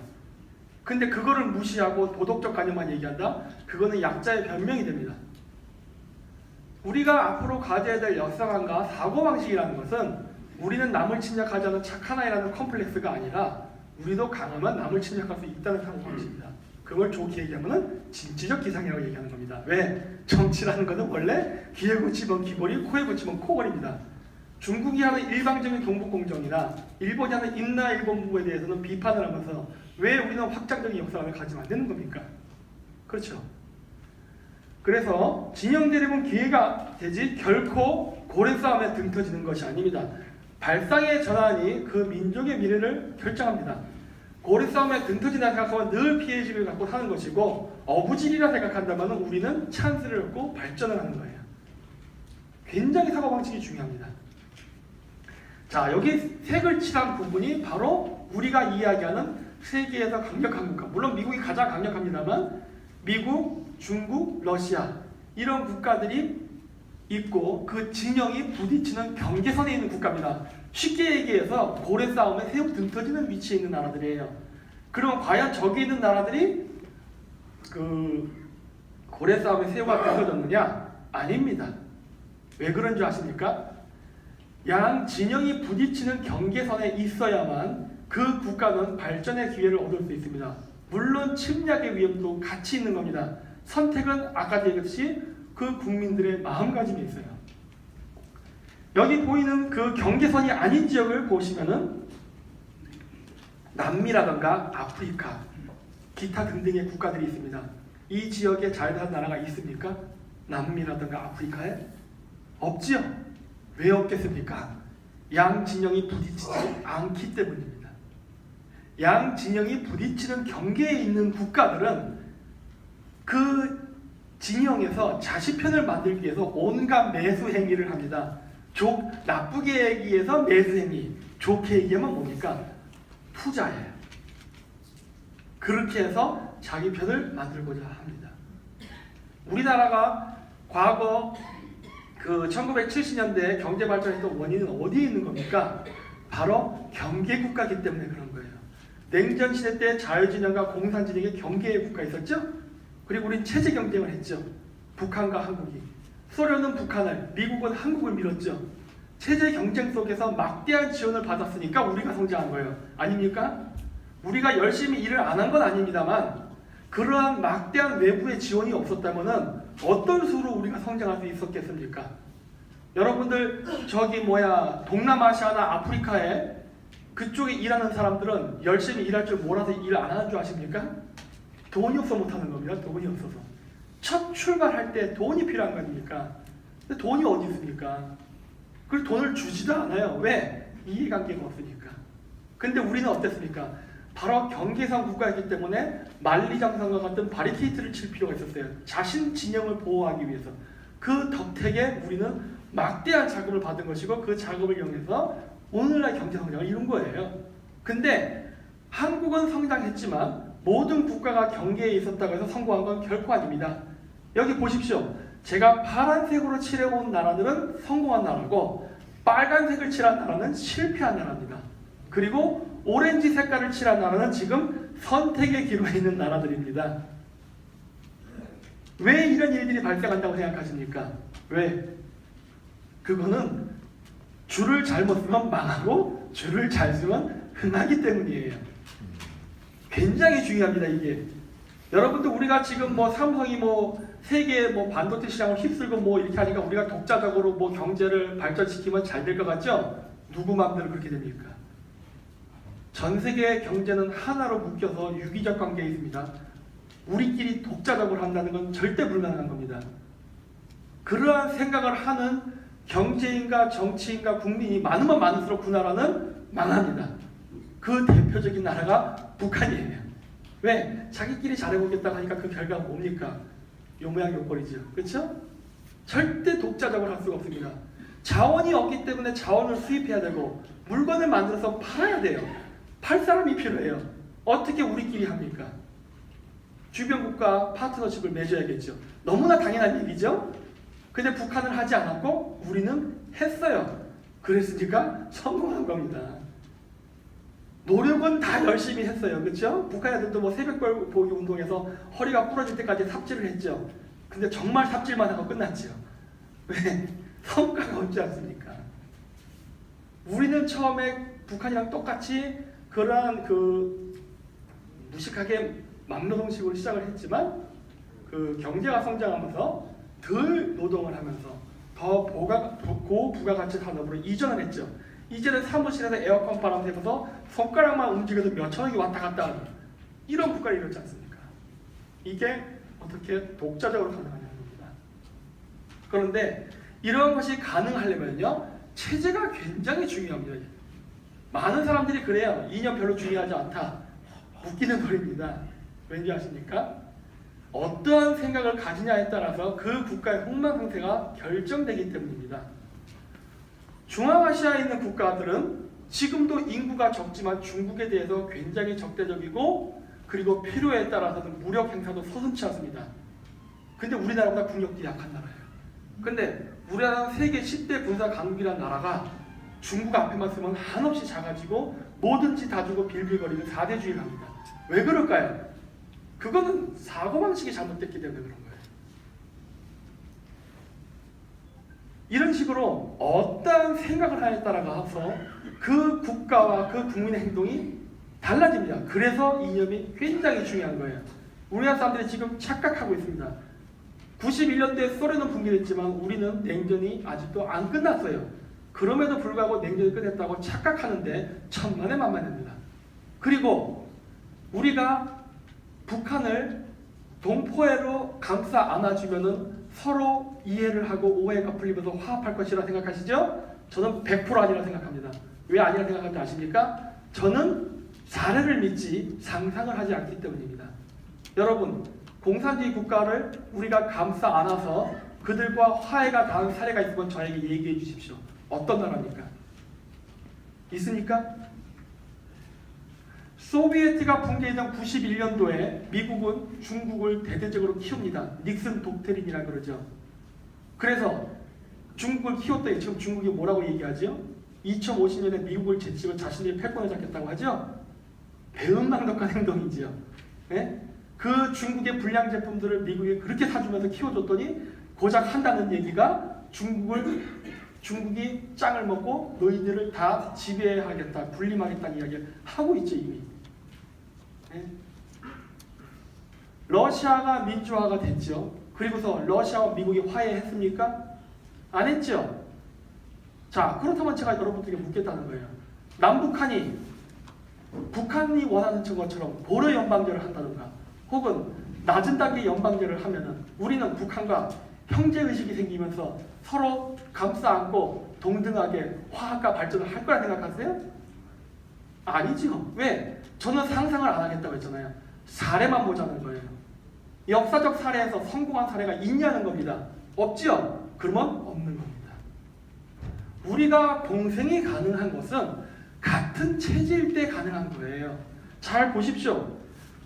근데 그거를 무시하고 도덕적 관념만 얘기한다? 그거는 약자의 변명이 됩니다. 우리가 앞으로 가져야 될 역사관과 사고방식이라는 것은 우리는 남을 침략하지 않은 착한 아이라는 컴플렉스가 아니라 우리도 강하면 남을 침략할 수 있다는 사고방식입니다. 그걸 좋게 얘기하면 진취적 기상이라고 얘기하는 겁니다. 왜? 정치라는 것은 원래 귀에 붙이면 귀걸이, 코에 붙이면 코걸입니다. 중국이 하는 일방적인 경북공정이나 일본이 하는 임나 일본부에 대해서는 비판을 하면서 왜 우리는 확장적인 역사관을 가지면 안 되는 겁니까? 그렇죠. 그래서 진영 대립은 기회가 되지 결코 고래 싸움에 등 터지는 것이 아닙니다. 발상의 전환이 그 민족의 미래를 결정합니다. 고래 싸움에 등 터진다 생각하면 늘 피해의식을 갖고 사는 것이고 어부질이라 생각한다면 우리는 찬스를 얻고 발전을 하는 거예요. 굉장히 사고방식이 중요합니다. 자, 여기 색을 칠한 부분이 바로 우리가 이야기하는 세계에서 강력한 국가, 물론 미국이 가장 강력합니다만 미국, 중국, 러시아 이런 국가들이 있고 그 진영이 부딪히는 경계선에 있는 국가입니다. 쉽게 얘기해서 고래 싸움에 새우 등 터지는 위치에 있는 나라들이에요. 그럼 과연 저기 있는 나라들이 그 고래 싸움에 새우가 등 터졌느냐? 아닙니다. 왜 그런 줄 아십니까? 양 진영이 부딪히는 경계선에 있어야만 그 국가는 발전의 기회를 얻을 수 있습니다. 물론 침략의 위험도 같이 있는 겁니다. 선택은 아까 얘기했듯이 그 국민들의 마음가짐이 있어요. 여기 보이는 그 경계선이 아닌 지역을 보시면은 남미라든가 아프리카, 기타 등등의 국가들이 있습니다. 이 지역에 잘 사는 나라가 있습니까? 남미라든가 아프리카에? 없지요. 왜 없겠습니까? 양 진영이 부딪히지 않기 때문입니다. 양 진영이 부딪히는 경계에 있는 국가들은 그 진영에서 자신 편을 만들기 위해서 온갖 매수 행위를 합니다. 나쁘게 얘기해서 매수 행위, 좋게 얘기하면 뭡니까? 투자예요. 그렇게 해서 자기 편을 만들고자 합니다. 우리나라가 과거 그 1970년대 경제 발전했던 원인은 어디에 있는 겁니까? 바로 경계 국가이기 때문에 그런 거예요. 냉전 시대 때 자유진영과 공산진영의 경계의 국가 있었죠? 그리고 우린 체제 경쟁을 했죠. 북한과 한국이. 소련은 북한을, 미국은 한국을 밀었죠. 체제 경쟁 속에서 막대한 지원을 받았으니까 우리가 성장한 거예요. 아닙니까? 우리가 열심히 일을 안 한 건 아닙니다만 그러한 막대한 외부의 지원이 없었다면 어떤 수로 우리가 성장할 수 있었겠습니까? 여러분들 동남아시아나 아프리카에 그쪽에 일하는 사람들은 열심히 일할 줄 몰라서 일 안 하는 줄 아십니까? 돈이 없어 못하는 겁니다. 돈이 없어서. 첫 출발할 때 돈이 필요한 거 아닙니까? 근데 돈이 어디 있습니까? 그리고 돈을 주지도 않아요. 왜? 이해관계가 없으니까. 근데 우리는 어땠습니까? 바로 경계선 국가이기 때문에 만리장성과 같은 바리케이트를 칠 필요가 있었어요. 자신 진영을 보호하기 위해서. 그 덕택에 우리는 막대한 자금을 받은 것이고 그 자금을 이용해서 오늘날 경제성장을 이룬 거예요. 근데 한국은 성장했지만 모든 국가가 경계에 있었다고 해서 성공한 건 결코 아닙니다. 여기 보십시오. 제가 파란색으로 칠해온 나라들은 성공한 나라고 빨간색을 칠한 나라는 실패한 나라입니다. 그리고 오렌지 색깔을 칠한 나라는 지금 선택의 기로에 있는 나라들입니다. 왜 이런 일들이 발생한다고 생각하십니까? 왜? 그거는 줄을 잘못 쓰면 망하고 줄을 잘 쓰면 흥하기 때문이에요. 굉장히 중요합니다. 이게 여러분들 우리가 지금 삼성이 세계 반도체 시장을 휩쓸고 이렇게 하니까 우리가 독자적으로 경제를 발전시키면 잘 될 것 같죠? 누구 마음대로 그렇게 됩니까? 전 세계의 경제는 하나로 묶여서 유기적 관계에 있습니다. 우리끼리 독자적으로 한다는 건 절대 불가능한 겁니다. 그러한 생각을 하는 경제인과 정치인과 국민이 많으면 많을수록 그 나라는 망합니다. 그 대표적인 나라가 북한이에요. 왜? 자기끼리 잘해보겠다고 하니까 그 결과가 뭡니까? 요 모양 요 꼴이죠. 그렇죠? 절대 독자적으로 할 수가 없습니다. 자원이 없기 때문에 자원을 수입해야 되고 물건을 만들어서 팔아야 돼요. 팔 사람이 필요해요. 어떻게 우리끼리 합니까? 주변국가 파트너십을 맺어야겠죠. 너무나 당연한 얘기죠. 근데 북한은 하지 않았고 우리는 했어요. 그랬으니까 성공한 겁니다. 노력은 다 열심히 했어요. 그렇죠? 북한 애들도 새벽보기 운동에서 허리가 부러질 때까지 삽질을 했죠. 근데 정말 삽질만 하고 끝났죠. 왜? 성과가 없지 않습니까? 우리는 처음에 북한이랑 똑같이 그러한 무식하게 막노동식으로 시작을 했지만 경제가 성장하면서 덜 노동을 하면서 더 고부가가치 산업으로 이전을 했죠. 이제는 사무실에서 에어컨 바람 쐬면서 손가락만 움직여도 몇천억이 왔다 갔다 하는 이런 국가를 이뤘지 않습니까? 이게 어떻게 독자적으로 가능하냐는 겁니다. 그런데 이런 것이 가능하려면요, 체제가 굉장히 중요합니다. 많은 사람들이 그래요. 이념 별로 중요하지 않다. 웃기는 소리입니다. 왠지 아십니까? 어떠한 생각을 가지냐에 따라서 그 국가의 흥망성쇠가 결정되기 때문입니다. 중앙아시아에 있는 국가들은 지금도 인구가 적지만 중국에 대해서 굉장히 적대적이고 그리고 필요에 따라서는 무력 행사도 서슴지 않습니다. 근데 우리나라보다 국력이 약한 나라예요. 근데 우리나라는 세계 10대 군사 강국이라는 나라가 중국 앞에만 쓰면 한없이 작아지고 뭐든지 다 주고 빌빌거리는 4대주의를 합니다. 왜 그럴까요? 그거는 사고방식이 잘못됐기 때문에 그런 거예요. 이런 식으로 어떠한 생각을 하냐에 따라서 그 국가와 그 국민의 행동이 달라집니다. 그래서 이념이 굉장히 중요한 거예요. 우리나라 사람들이 지금 착각하고 있습니다. 91년도에 소련은 붕괴됐지만 우리는 냉전이 아직도 안 끝났어요. 그럼에도 불구하고 냉전이 끝냈다고 착각하는데 천만에만만입니다. 그리고 우리가 북한을 동포애로 감싸 안아주면은 서로 이해를 하고 오해가 풀리면서 화합할 것이라 생각하시죠? 저는 100% 아니라 생각합니다. 왜 아니라 생각하는지 아십니까? 저는 사례를 믿지 상상을 하지 않기 때문입니다. 여러분, 공산주의 국가를 우리가 감싸 안아서 그들과 화해가 닿은 사례가 있으면 저에게 얘기해 주십시오. 어떤 나라입니까? 있습니까? 소비에트가 붕괴되던 91년도에 미국은 중국을 대대적으로 키웁니다. 닉슨 독트린이라 그러죠. 그래서 중국을 키웠더니 지금 중국이 뭐라고 얘기하죠? 2050년에 미국을 제치고 자신들이 패권을 잡겠다고 하죠? 배은망덕한 행동이지요. 네? 그 중국의 불량 제품들을 미국이 그렇게 사주면서 키워줬더니 고작 한다는 얘기가 중국이 짱을 먹고 너희들을 다 지배하겠다, 군림하겠다는 이야기를 하고 있죠 이미. 네? 러시아가 민주화가 됐죠. 그리고서 러시아와 미국이 화해했습니까? 안 했죠. 자, 그렇다면 제가 여러분들에게 묻겠다는 거예요. 남북한이 북한이 원하는 것처럼 고려 연방제를 한다든가 혹은 낮은 단계 연방제를 하면은 우리는 북한과 형제의식이 생기면서 서로 감싸 안고 동등하게 화합과 발전을 할 거라 생각하세요? 아니죠. 왜? 저는 상상을 안 하겠다고 했잖아요. 사례만 보자는 거예요. 역사적 사례에서 성공한 사례가 있냐는 겁니다. 없지요? 그러면 없는 겁니다. 우리가 동생이 가능한 것은 같은 체제일 때 가능한 거예요. 잘 보십시오.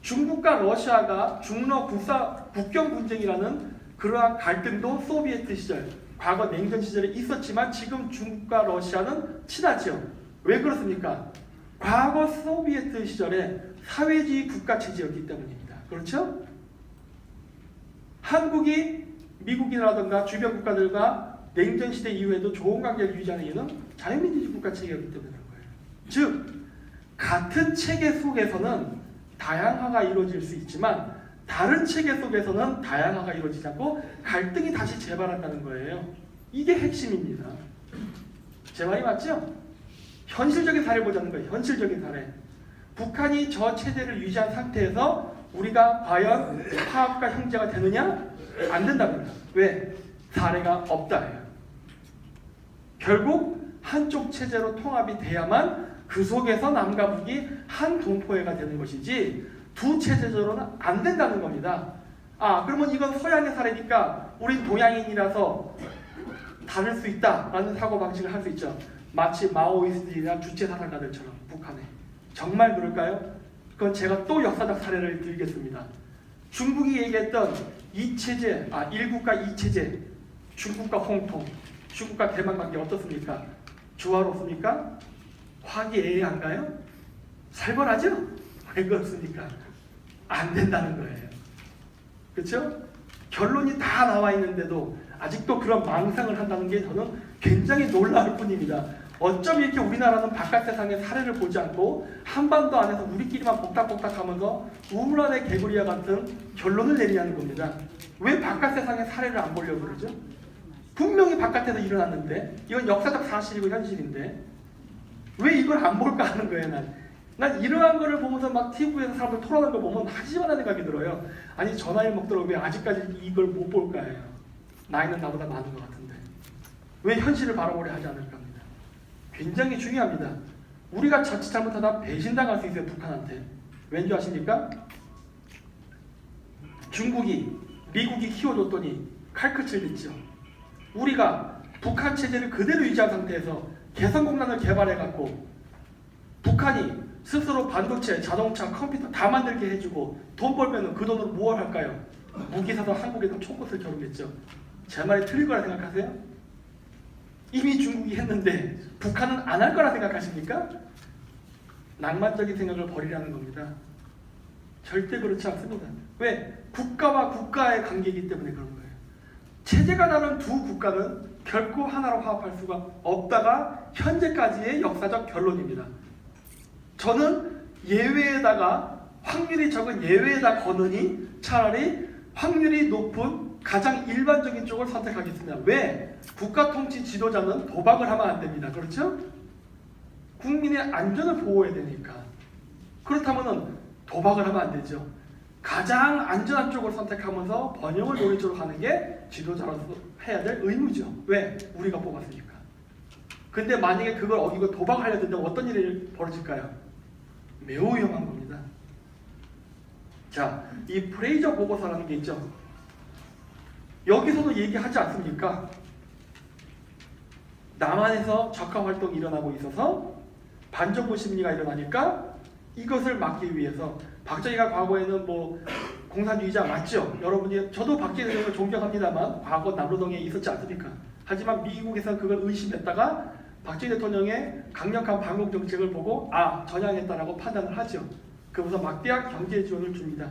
중국과 러시아가 중러 국경 분쟁이라는 그러한 갈등도 소비에트 시절, 과거 냉전 시절에 있었지만 지금 중국과 러시아는 친하죠. 왜 그렇습니까? 과거 소비에트 시절에 사회주의 국가 체제였기 때문입니다. 그렇죠? 한국이 미국이라든가 주변 국가들과 냉전 시대 이후에도 좋은 관계를 유지하는 이유는 자유민주주의 국가 체계였기 때문인 거예요. 즉, 같은 체계 속에서는 다양화가 이루어질 수 있지만 다른 체계 속에서는 다양화가 이루어지지 않고 갈등이 다시 재발한다는 거예요. 이게 핵심입니다. 제 말이 맞죠? 현실적인 사례를 보자는 거예요. 현실적인 사례. 북한이 저 체제를 유지한 상태에서 우리가 과연 화합과 형제가 되느냐? 안 된답니다. 왜? 사례가 없다예요. 결국 한쪽 체제로 통합이 돼야만 그 속에서 남과 북이 한 동포애가 되는 것이지 두 체제적으로는 안 된다는 겁니다. 아, 그러면 이건 서양의 사례니까 우린 동양인이라서 다를 수 있다라는 사고방식을 할 수 있죠. 마치 마오이스트나 주체사상가들처럼 북한에. 정말 그럴까요? 그건 제가 또 역사적 사례를 드리겠습니다. 중국이 얘기했던 이체제, 1국가 2체제, 중국과 홍통, 중국과 대만 관계 어떻습니까? 조화롭습니까? 화기애애한가요? 살벌하죠? 왜 그렇습니까? 안 된다는 거예요. 그렇죠? 결론이 다 나와 있는데도 아직도 그런 망상을 한다는 게 저는 굉장히 놀라울 뿐입니다. 어쩜 이렇게 우리나라는 바깥 세상의 사례를 보지 않고 한반도 안에서 우리끼리만 복닥복닥하면서 우물안의 개구리와 같은 결론을 내리냐는 겁니다. 왜 바깥 세상의 사례를 안 보려고 그러죠? 분명히 바깥에서 일어났는데 이건 역사적 사실이고 현실인데 왜 이걸 안 볼까 하는 거예요. 난 이러한 거를 보면서 막 TV에서 사람들 토론하는 거 보면 한심하다는 생각이 들어요. 아니 저 나이 먹도록 왜 아직까지 이걸 못 볼까요? 나이는 나보다 많은 것 같은데 왜 현실을 바라보려 하지 않을까 합니다. 굉장히 중요합니다. 우리가 자칫 잘못하다 배신당할 수 있어요. 북한한테. 왠지 아십니까? 중국이 미국이 키워줬더니 칼끝을 냈죠. 우리가 북한 체제를 그대로 유지한 상태에서 개성공단을 개발해갖고 북한이 스스로 반도체, 자동차, 컴퓨터 다 만들게 해주고 돈 벌면 그 돈으로 뭘 할까요? 무기 사서 한국에서 총것을 겨루겠죠. 제 말이 틀릴 거라 생각하세요? 이미 중국이 했는데 북한은 안 할 거라 생각하십니까? 낭만적인 생각을 버리라는 겁니다. 절대 그렇지 않습니다. 왜? 국가와 국가의 관계이기 때문에 그런 거예요. 체제가 다른 두 국가는 결코 하나로 화합할 수가 없다가 현재까지의 역사적 결론입니다. 저는 예외에다가 확률이 적은 예외에다 거느니 차라리 확률이 높은 가장 일반적인 쪽을 선택하겠습니다. 왜? 국가 통치 지도자는 도박을 하면 안 됩니다. 그렇죠? 국민의 안전을 보호해야 되니까. 그렇다면 도박을 하면 안 되죠. 가장 안전한 쪽을 선택하면서 번영을 노린 쪽으로 가는 게 지도자로서 해야 될 의무죠. 왜? 우리가 뽑았으니까. 근데 만약에 그걸 어기고 도박을 하려 된다면 어떤 일이 벌어질까요? 매우 위험한 겁니다. 자, 이 프레이저 보고서라는 게 있죠. 여기서도 얘기하지 않습니까? 남한에서 적화 활동이 일어나고 있어서 반정부 심리가 일어나니까 이것을 막기 위해서 박정희가 과거에는 뭐 공산주의자 맞죠? 여러분이 저도 박정희 대통령을 존경합니다만 과거 남로동에 있었지 않습니까? 하지만 미국에서 그걸 의심했다가 박정희 대통령의 강력한 반공 정책을 보고 전향했다라고 판단을 하죠. 그러면서 막대한 경제 지원을 줍니다.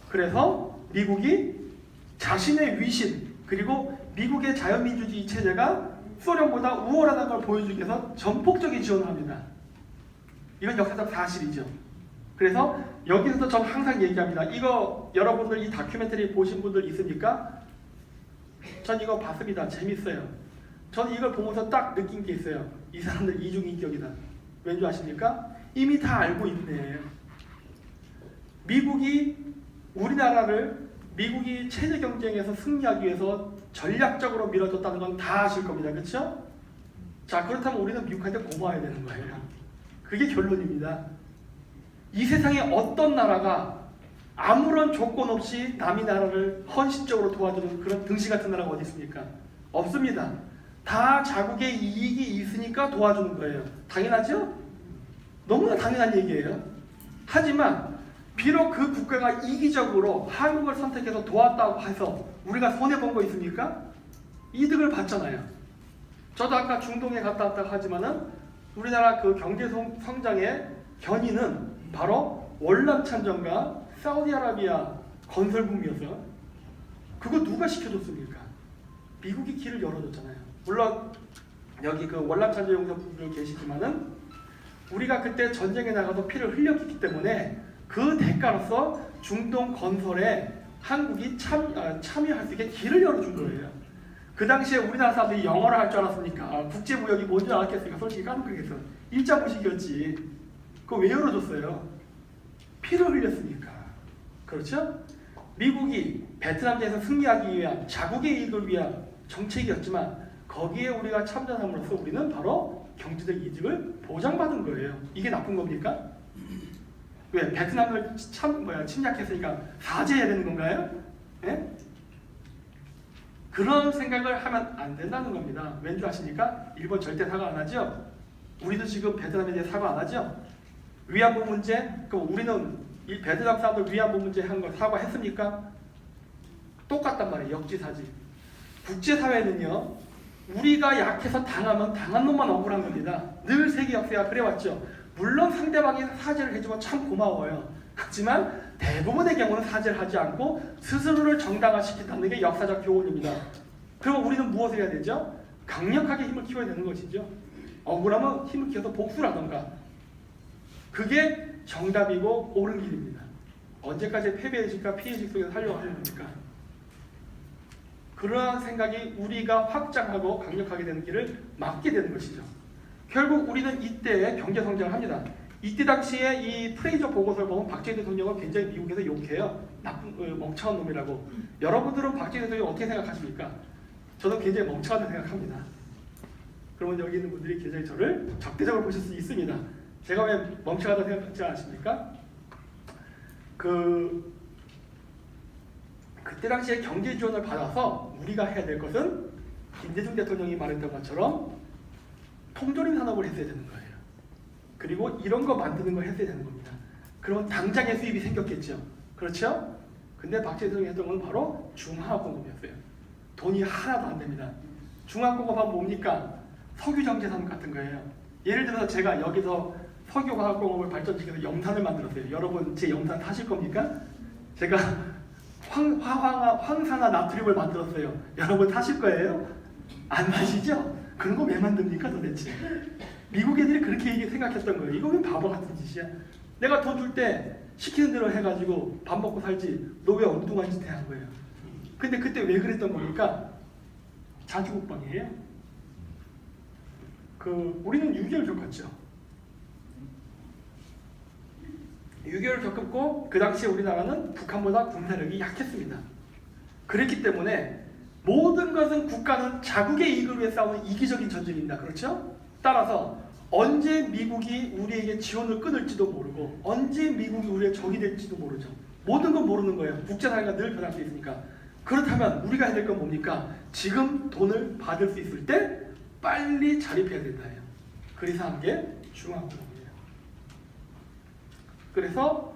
그래서 미국이 자신의 위신 그리고 미국의 자유민주주의 체제가 소련보다 우월하다는 걸 보여주기 위해서 전폭적인 지원을 합니다. 이건 역사적 사실이죠. 그래서 여기서도 저는 항상 얘기합니다. 이거 여러분들 이 다큐멘터리 보신 분들 있습니까? 전 이거 봤습니다. 재밌어요. 저는 이걸 보면서 딱 느낀 게 있어요. 이 사람들 이중인격이다. 왠지 아십니까? 이미 다 알고 있네. 미국이 체제 경쟁에서 승리하기 위해서 전략적으로 밀어줬다는 건 다 아실 겁니다. 그렇죠? 자, 그렇다면 우리는 미국한테 고마워야 되는 거예요. 그게 결론입니다. 이 세상에 어떤 나라가 아무런 조건 없이 남의 나라를 헌신적으로 도와주는 그런 등신 같은 나라가 어디 있습니까? 없습니다. 다 자국의 이익이 있으니까 도와주는 거예요. 당연하죠? 너무나 당연한 얘기예요. 하지만 비록 그 국가가 이기적으로 한국을 선택해서 도왔다고 해서 우리가 손해본 거 있습니까? 이득을 봤잖아요. 저도 아까 중동에 갔다 왔다고 하지만은 우리나라 그 경제 성장의 견인은 바로 월남찬전과 사우디아라비아 건설붐이었어요. 그거 누가 시켜줬습니까? 미국이 길을 열어줬잖아요. 물론 여기 그 월남찬전 용사분들 계시지만은 우리가 그때 전쟁에 나가서 피를 흘렸기 때문에 그 대가로서 중동 건설에 한국이 참여할 수 있게 길을 열어준 거예요. 그 당시에 우리나라 사람들이 영어를 할 줄 알았습니까? 국제무역이 뭔지 알았겠습니까? 솔직히 깜빡했어. 일자무식이었지. 그거 왜 열어줬어요? 피를 흘렸으니까. 그렇죠? 미국이 베트남전에서 승리하기 위한 자국의 이익을 위한 정책이었지만 거기에 우리가 참전함으로써 우리는 바로 경제적 이득을 보장받은 거예요. 이게 나쁜 겁니까? 왜? 베트남을 침략했으니까 사죄해야 되는 건가요? 예? 그런 생각을 하면 안 된다는 겁니다. 왠지 아십니까? 일본 절대 사과 안 하죠? 우리도 지금 베트남에 대해 사과 안 하죠? 위안부 문제? 그럼 우리는 이 베트남 사람들 위안부 문제 한 거 사과했습니까? 똑같단 말이에요. 역지사지. 국제사회는요, 우리가 약해서 당하면 당한 놈만 억울한 겁니다. 늘 세계 역사가 그래왔죠. 물론 상대방이 사죄를 해주면 참 고마워요. 하지만 대부분의 경우는 사죄를 하지 않고 스스로를 정당화시킨다는 게 역사적 교훈입니다. 그럼 우리는 무엇을 해야 되죠? 강력하게 힘을 키워야 되는 것이죠. 억울하면 힘을 키워서 복수를 하던가. 그게 정답이고 옳은 길입니다. 언제까지 패배의식과 피해의식 속에서 살려고 하는 겁니까? 그러한 생각이 우리가 확장하고 강력하게 되는 길을 막게 되는 것이죠. 결국 우리는 이때 경제 성장을 합니다. 이때 당시에 이 프레이저 보고서를 보면 박정희 대통령은 굉장히 미국에서 욕해요. 나쁜 멍청한 놈이라고. 여러분들은 박정희 대통령 어떻게 생각하십니까? 저는 굉장히 멍청하다고 생각합니다. 그러면 여기 있는 분들이 굉장히 저를 적대적으로 보실 수 있습니다. 제가 왜 멍청하다고 생각하지 않습니까? 그때 당시에 경제 지원을 받아서 우리가 해야 될 것은 김대중 대통령이 말했던 것처럼 통조림 산업을 했어야 되는 거예요. 그리고 이런 거 만드는 걸 했어야 되는 겁니다. 그러면 당장의 수입이 생겼겠죠. 그렇죠? 근데 박정희 대통령이 했던 건 바로 중화학공업이었어요. 돈이 하나도 안 됩니다. 중화학공업하면 뭡니까? 석유정제산 같은 거예요. 예를 들어서 제가 여기서 석유화학공업을 발전시켜서 염산을 만들었어요. 여러분 제 염산 사실 겁니까? 제가 황산화 나트륨을 만들었어요. 여러분 사실 거예요? 안 사시죠? 그런 거 왜 만듭니까 도대체? 미국 애들이 그렇게 생각했던 거예요. 이거 왜 바보 같은 짓이야? 내가 돈 줄 때 시키는 대로 해가지고 밥 먹고 살지 너 왜 엉뚱한 짓 해 한 거예요. 근데 그때 왜 그랬던 겁니까? 자주국방이에요. 우리는 6.25를 겪었죠. 6.25를 겪었고 그 당시에 우리나라는 북한보다 군사력이 약했습니다. 그랬기 때문에 모든 것은 국가는 자국의 이익을 위해 싸우는 이기적인 전쟁입니다. 그렇죠? 따라서 언제 미국이 우리에게 지원을 끊을지도 모르고 언제 미국이 우리의 적이 될지도 모르죠. 모든 건 모르는 거예요. 국제사회가 늘 변할 수 있으니까. 그렇다면 우리가 해야 될 건 뭡니까? 지금 돈을 받을 수 있을 때 빨리 자립해야 된다 해요. 그래서 한 게 중앙부동이에요. 그래서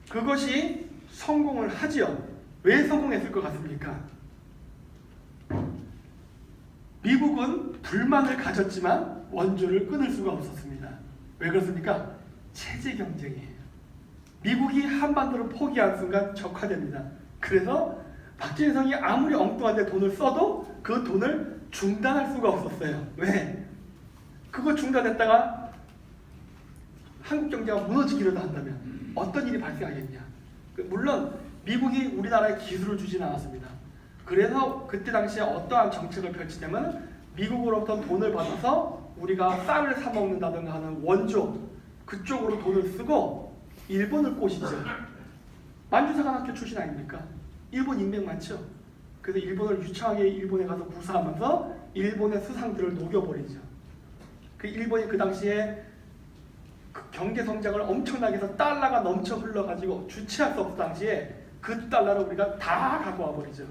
그것이 성공을 하지요. 왜 성공했을 것 같습니까? 미국은 불만을 가졌지만 원조를 끊을 수가 없었습니다. 왜 그렇습니까? 체제 경쟁이에요. 미국이 한반도를 포기한 순간 적화됩니다. 그래서 박진성이 아무리 엉뚱한데 돈을 써도 그 돈을 중단할 수가 없었어요. 왜? 그거 중단했다가 한국 경제가 무너지기라도 한다면 어떤 일이 발생하겠냐? 물론 미국이 우리나라에 기술을 주지는 않았습니다. 그래서 그때 당시에 어떠한 정책을 펼치냐면 미국으로부터 돈을 받아서 우리가 쌀을 사 먹는다든가 하는 원조 그쪽으로 돈을 쓰고 일본을 꼬시죠. 만주사관학교 출신 아닙니까? 일본 인맥 많죠. 그래서 일본을 유창하게 일본에 가서 구사하면서 일본의 수상들을 녹여버리죠. 그 일본이 그 당시에 그 경제 성장을 엄청나게 해서 달러가 넘쳐 흘러가지고 주체할 수 없을 당시에 그 달러를 우리가 다 갖고 와버리죠.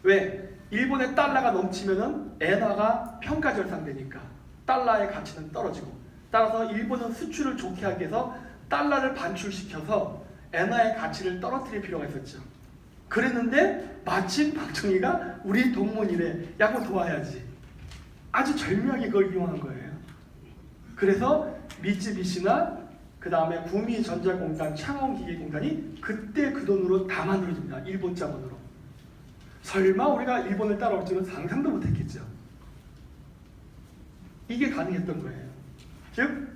왜? 일본의 달러가 넘치면은 엔화가 평가절상되니까 달러의 가치는 떨어지고 따라서 일본은 수출을 좋게 하기 위해서 달러를 반출시켜서 엔화의 가치를 떨어뜨릴 필요가 있었죠. 그랬는데 마침 박정희가 우리 동문이래. 야, 그거 도와야지. 아주 절묘하게 그걸 이용한 거예요. 그래서 미쯔비시나 그 다음에 구미전자공단, 창원기계공단이 그때 그 돈으로 다 만들어집니다. 일본 자본으로. 설마 우리가 일본을 따라올 줄은 상상도 못했겠죠. 이게 가능했던 거예요. 즉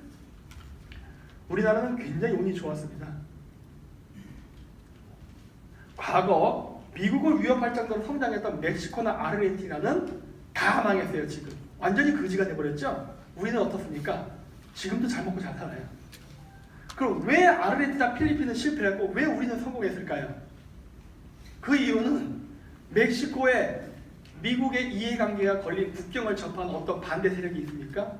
우리나라는 굉장히 운이 좋았습니다. 과거 미국을 위협할 정도로 성장했던 멕시코나 아르헨티나는 다 망했어요. 지금 완전히 거지가 돼버렸죠. 우리는 어떻습니까? 지금도 잘 먹고 잘 살아요. 그럼 왜 아르헨티나, 필리핀은 실패했고 왜 우리는 성공했을까요? 그 이유는 멕시코에 미국의 이해관계가 걸린 국경을 접한 어떤 반대 세력이 있습니까?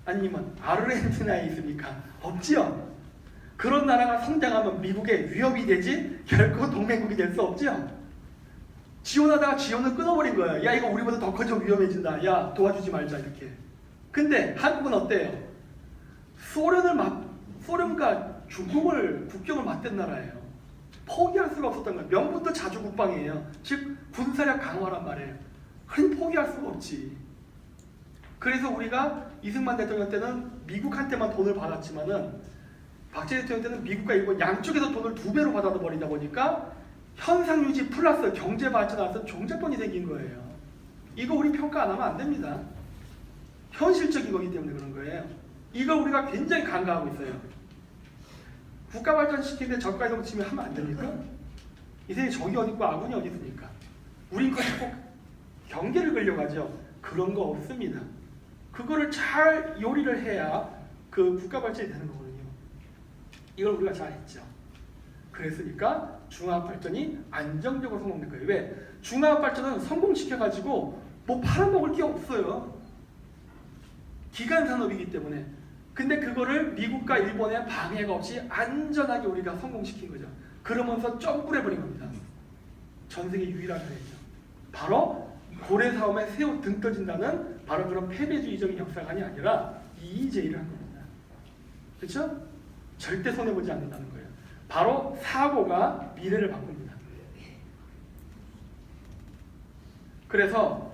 아니면 아르헨티나에 있습니까? 없지요. 그런 나라가 성장하면 미국의 위협이 되지 결코 동맹국이 될 수 없지요. 지원하다가 지원을 끊어버린 거예요. 야, 이거 우리보다 더 커져 위험해진다. 야, 도와주지 말자 이렇게. 근데 한국은 어때요? 소련과 중국을 국경을 맞댄 나라예요. 포기할 수가 없었던 거예요. 명분도 자주국방이에요. 즉 군사력 강화란 말이에요. 그럼 포기할 수가 없지. 그래서 우리가 이승만 대통령 때는 미국한테만 돈을 받았지만은 박정희 대통령 때는 미국과 일본 양쪽에서 돈을 2배로 받아버리다 보니까 현상 유지 플러스 경제 발전하면서 종잣돈이 생긴 거예요. 이거 우리 평가 안 하면 안 됩니다. 현실적인 거기 때문에 그런 거예요. 이거 우리가 굉장히 간과하고 있어요. 국가 발전시키는데 저가 이동 치면 하면 안 됩니까? 이 세상에 적이 어디 있고 아군이 어디 있습니까? 우린 꼭 경계를 걸려가죠. 그런 거 없습니다. 그거를 잘 요리를 해야 그 국가 발전이 되는 거거든요. 이걸 우리가 잘 했죠. 그랬으니까 중화학 발전이 안정적으로 성공된 거예요. 왜? 중화학 발전은 성공시켜가지고 뭐 팔아먹을 게 없어요. 기간 산업이기 때문에. 근데 그거를 미국과 일본의 방해가 없이 안전하게 우리가 성공시킨 거죠. 그러면서 점프를 해버린 겁니다. 전 세계 유일한 사례죠. 바로 고래싸움에 새우 등 떠진다는 바로 그런 패배주의적인 역사관이 아니라 이의제의를 한 겁니다. 그렇죠? 절대 손해보지 않는다는 거예요. 바로 사고가 미래를 바꿉니다. 그래서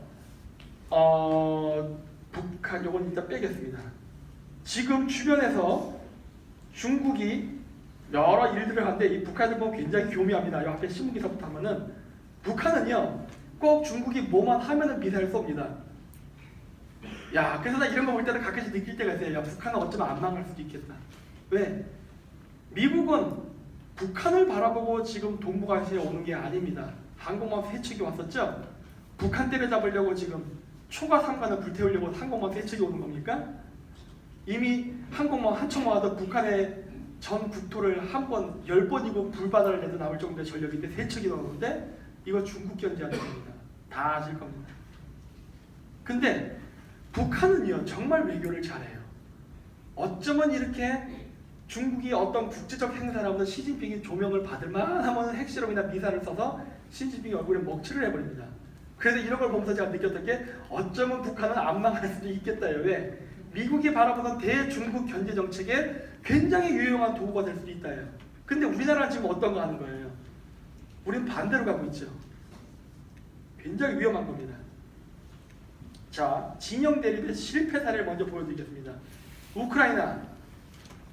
북한 요건 이따 빼겠습니다. 지금 주변에서 중국이 여러 일들을 하는데 이 북한을 보면 굉장히 교묘합니다. 이 앞에 신문기사부터 하면은 북한은요 꼭 중국이 뭐만 하면은 미사일 쏩니다. 야, 그래서 나 이런 거 볼 때는 가끔씩 느낄 때가 있어요. 야, 북한은 어쩌면 안 망할 수도 있겠다. 왜? 미국은 북한을 바라보고 지금 동북아시아에 오는 게 아닙니다. 항공모함 3척이 왔었죠? 북한 때려잡으려고 지금 초가 상관을 불태우려고 항공모함 3척이 오는 겁니까? 이미 항공모함 한 척만 와도 북한의 전 국토를 한 번, 10번이고 불바다를 내도 남을 정도의 전력인데 3척이 나오는데 이거 중국 견제하는 겁니다. 다 아실 겁니다. 근데 북한은요 정말 외교를 잘해요. 어쩌면 이렇게 중국이 어떤 국제적 행사를 하면 시진핑이 조명을 받을 만하면 핵실험이나 미사를 써서 시진핑이 얼굴에 먹칠을 해버립니다. 그래서 이런 걸 보면서 제가 느꼈던 게 어쩌면 북한은 안 망할 수도 있겠다요. 왜? 미국이 바라보는 대중국 견제 정책에 굉장히 유용한 도구가 될 수도 있다요. 근데 우리나라는 지금 어떤 거 하는 거예요? 우리는 반대로 가고 있죠. 굉장히 위험한 겁니다. 자, 진영 대립의 실패 사례를 먼저 보여드리겠습니다.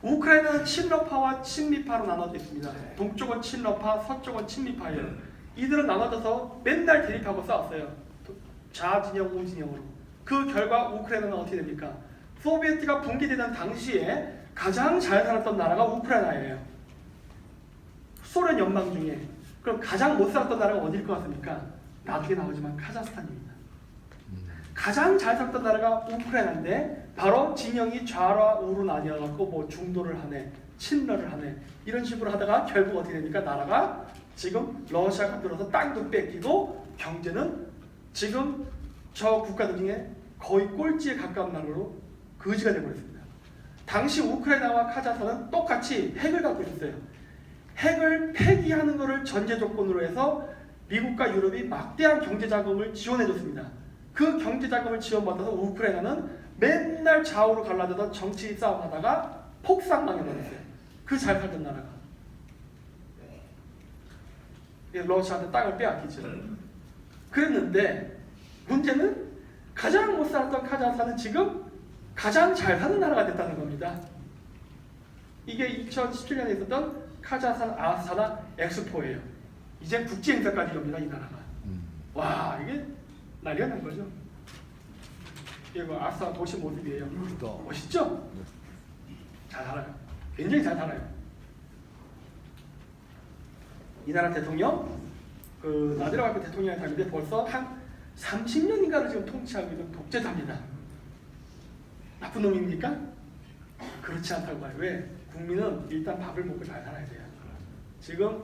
우크라이나는 친러파와 친미파로 나눠져 있습니다. 동쪽은 친러파, 서쪽은 친미파예요. 이들은 나눠져서 맨날 대립하고 싸웠어요. 좌진영, 우진영으로. 그 결과 우크라이나는 어떻게 됩니까? 소비에트가 붕괴되던 당시에 가장 잘 살았던 나라가 우크라이나예요. 소련 연방 중에. 그럼 가장 못 살았던 나라가 어디일 것 같습니까? 나중에 나오지만 카자흐스탄입니다. 가장 잘 살았던 나라가 우크라이나인데 바로 진영이 좌라 우로 나뉘어갖고 뭐 중도를 하네, 친러를 하네 이런 식으로 하다가 결국 어떻게 됩니까? 나라가 지금 러시아가 들어서 땅도 뺏기고 경제는 지금 저 국가들 중에 거의 꼴찌에 가까운 나라로 거지가 되어버렸습니다. 당시 우크라이나와 카자흐스탄은 똑같이 핵을 갖고 있었어요. 핵을 폐기하는 것을 전제 조건으로 해서 미국과 유럽이 막대한 경제자금을 지원해줬습니다. 그 경제자금을 지원받아서 우크라이나는 맨날 좌우로 갈라져서 정치 싸움하다가 폭삭망해버렸어요. 그 잘 살던 나라가. 러시아한테 땅을 빼앗기죠. 그랬는데 문제는 가장 못 살았던 카자흐스탄은 지금 가장 잘 사는 나라가 됐다는 겁니다. 이게 2017년에 있었던 카자흐스탄 아스타나 엑스포예요. 이제 국제 행사까지 옵니다, 이 나라가. 와, 이게 난리가 난 거죠. 이거 아스타나 도시 모습이에요. 멋있죠? 잘 살아요. 굉장히 잘 살아요. 이 나라 대통령, 나디라바크 대통령이 다니는데 벌써 한 30년인가를 지금 통치하고 있는 독재자입니다. 나쁜 놈입니까? 그렇지 않다고 봐요. 왜? 국민은 일단 밥을 먹고 잘 살아야 돼요. 지금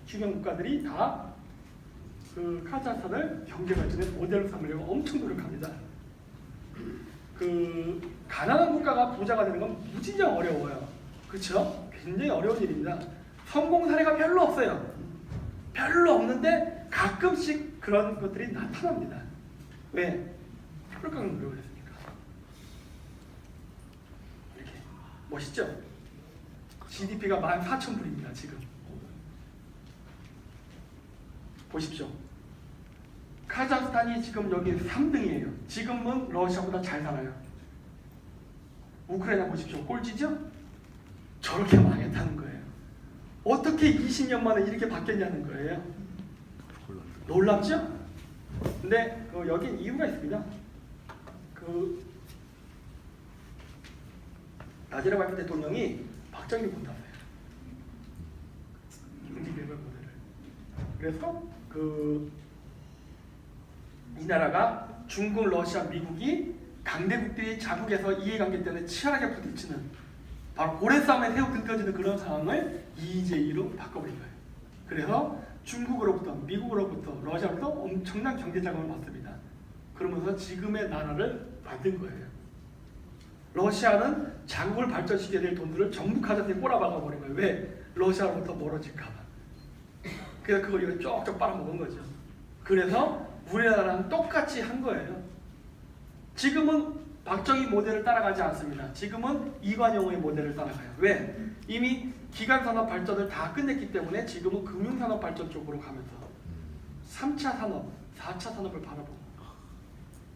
주변 국가들이 다 그 카자흐스탄을 경제 발전의 모델로 삼으려고 엄청 노력합니다. 가난한 국가가 부자가 되는 건 무진장 어려워요. 그렇죠? 굉장히 어려운 일입니다. 성공 사례가 별로 없어요. 별로 없는데 가끔씩 그런 것들이 나타납니다. 왜? 그럴까 노력을 했습니까? 이렇게 멋있죠? GDP가 14,000불입니다. 지금 보십시오. 카자흐스탄이 지금 여기 3등이에요. 지금은 러시아보다 잘 살아요. 우크라이나 보십시오. 꼴찌죠? 저렇게 망했다는 거예요. 어떻게 20년 만에 이렇게 바뀌었냐는 거예요. 놀랍죠? 근데 여긴 이유가 있습니다. 나디라바크 대통령이 박정희 본다어요. 경제개발 모델을. 그래서 이 나라가 중국, 러시아, 미국이 강대국들이 자국에서 이해관계 때문에 치열하게 부딪히는 바로 고래 싸움에 새우 등 터지는 그런 상황을 이의제의로 바꿔버린 거예요. 그래서 중국으로부터, 미국으로부터, 러시아로부터 엄청난 경제자금을 받습니다. 그러면서 지금의 나라를 만든 거예요. 러시아는 자국을 발전시켜야 될 돈들을 전부 카자흐스탄에 꼬라박아 버린 거예요. 왜? 러시아로부터 멀어질까 봐. 그래서 그걸 이거 쪽쪽 빨아먹은 거죠. 그래서 우리나라는 똑같이 한 거예요. 지금은 박정희 모델을 따라가지 않습니다. 지금은 이관용의 모델을 따라가요. 왜? 이미 기간산업 발전을 다 끝냈기 때문에 지금은 금융산업 발전 쪽으로 가면서 3차 산업, 4차 산업을 바라보고.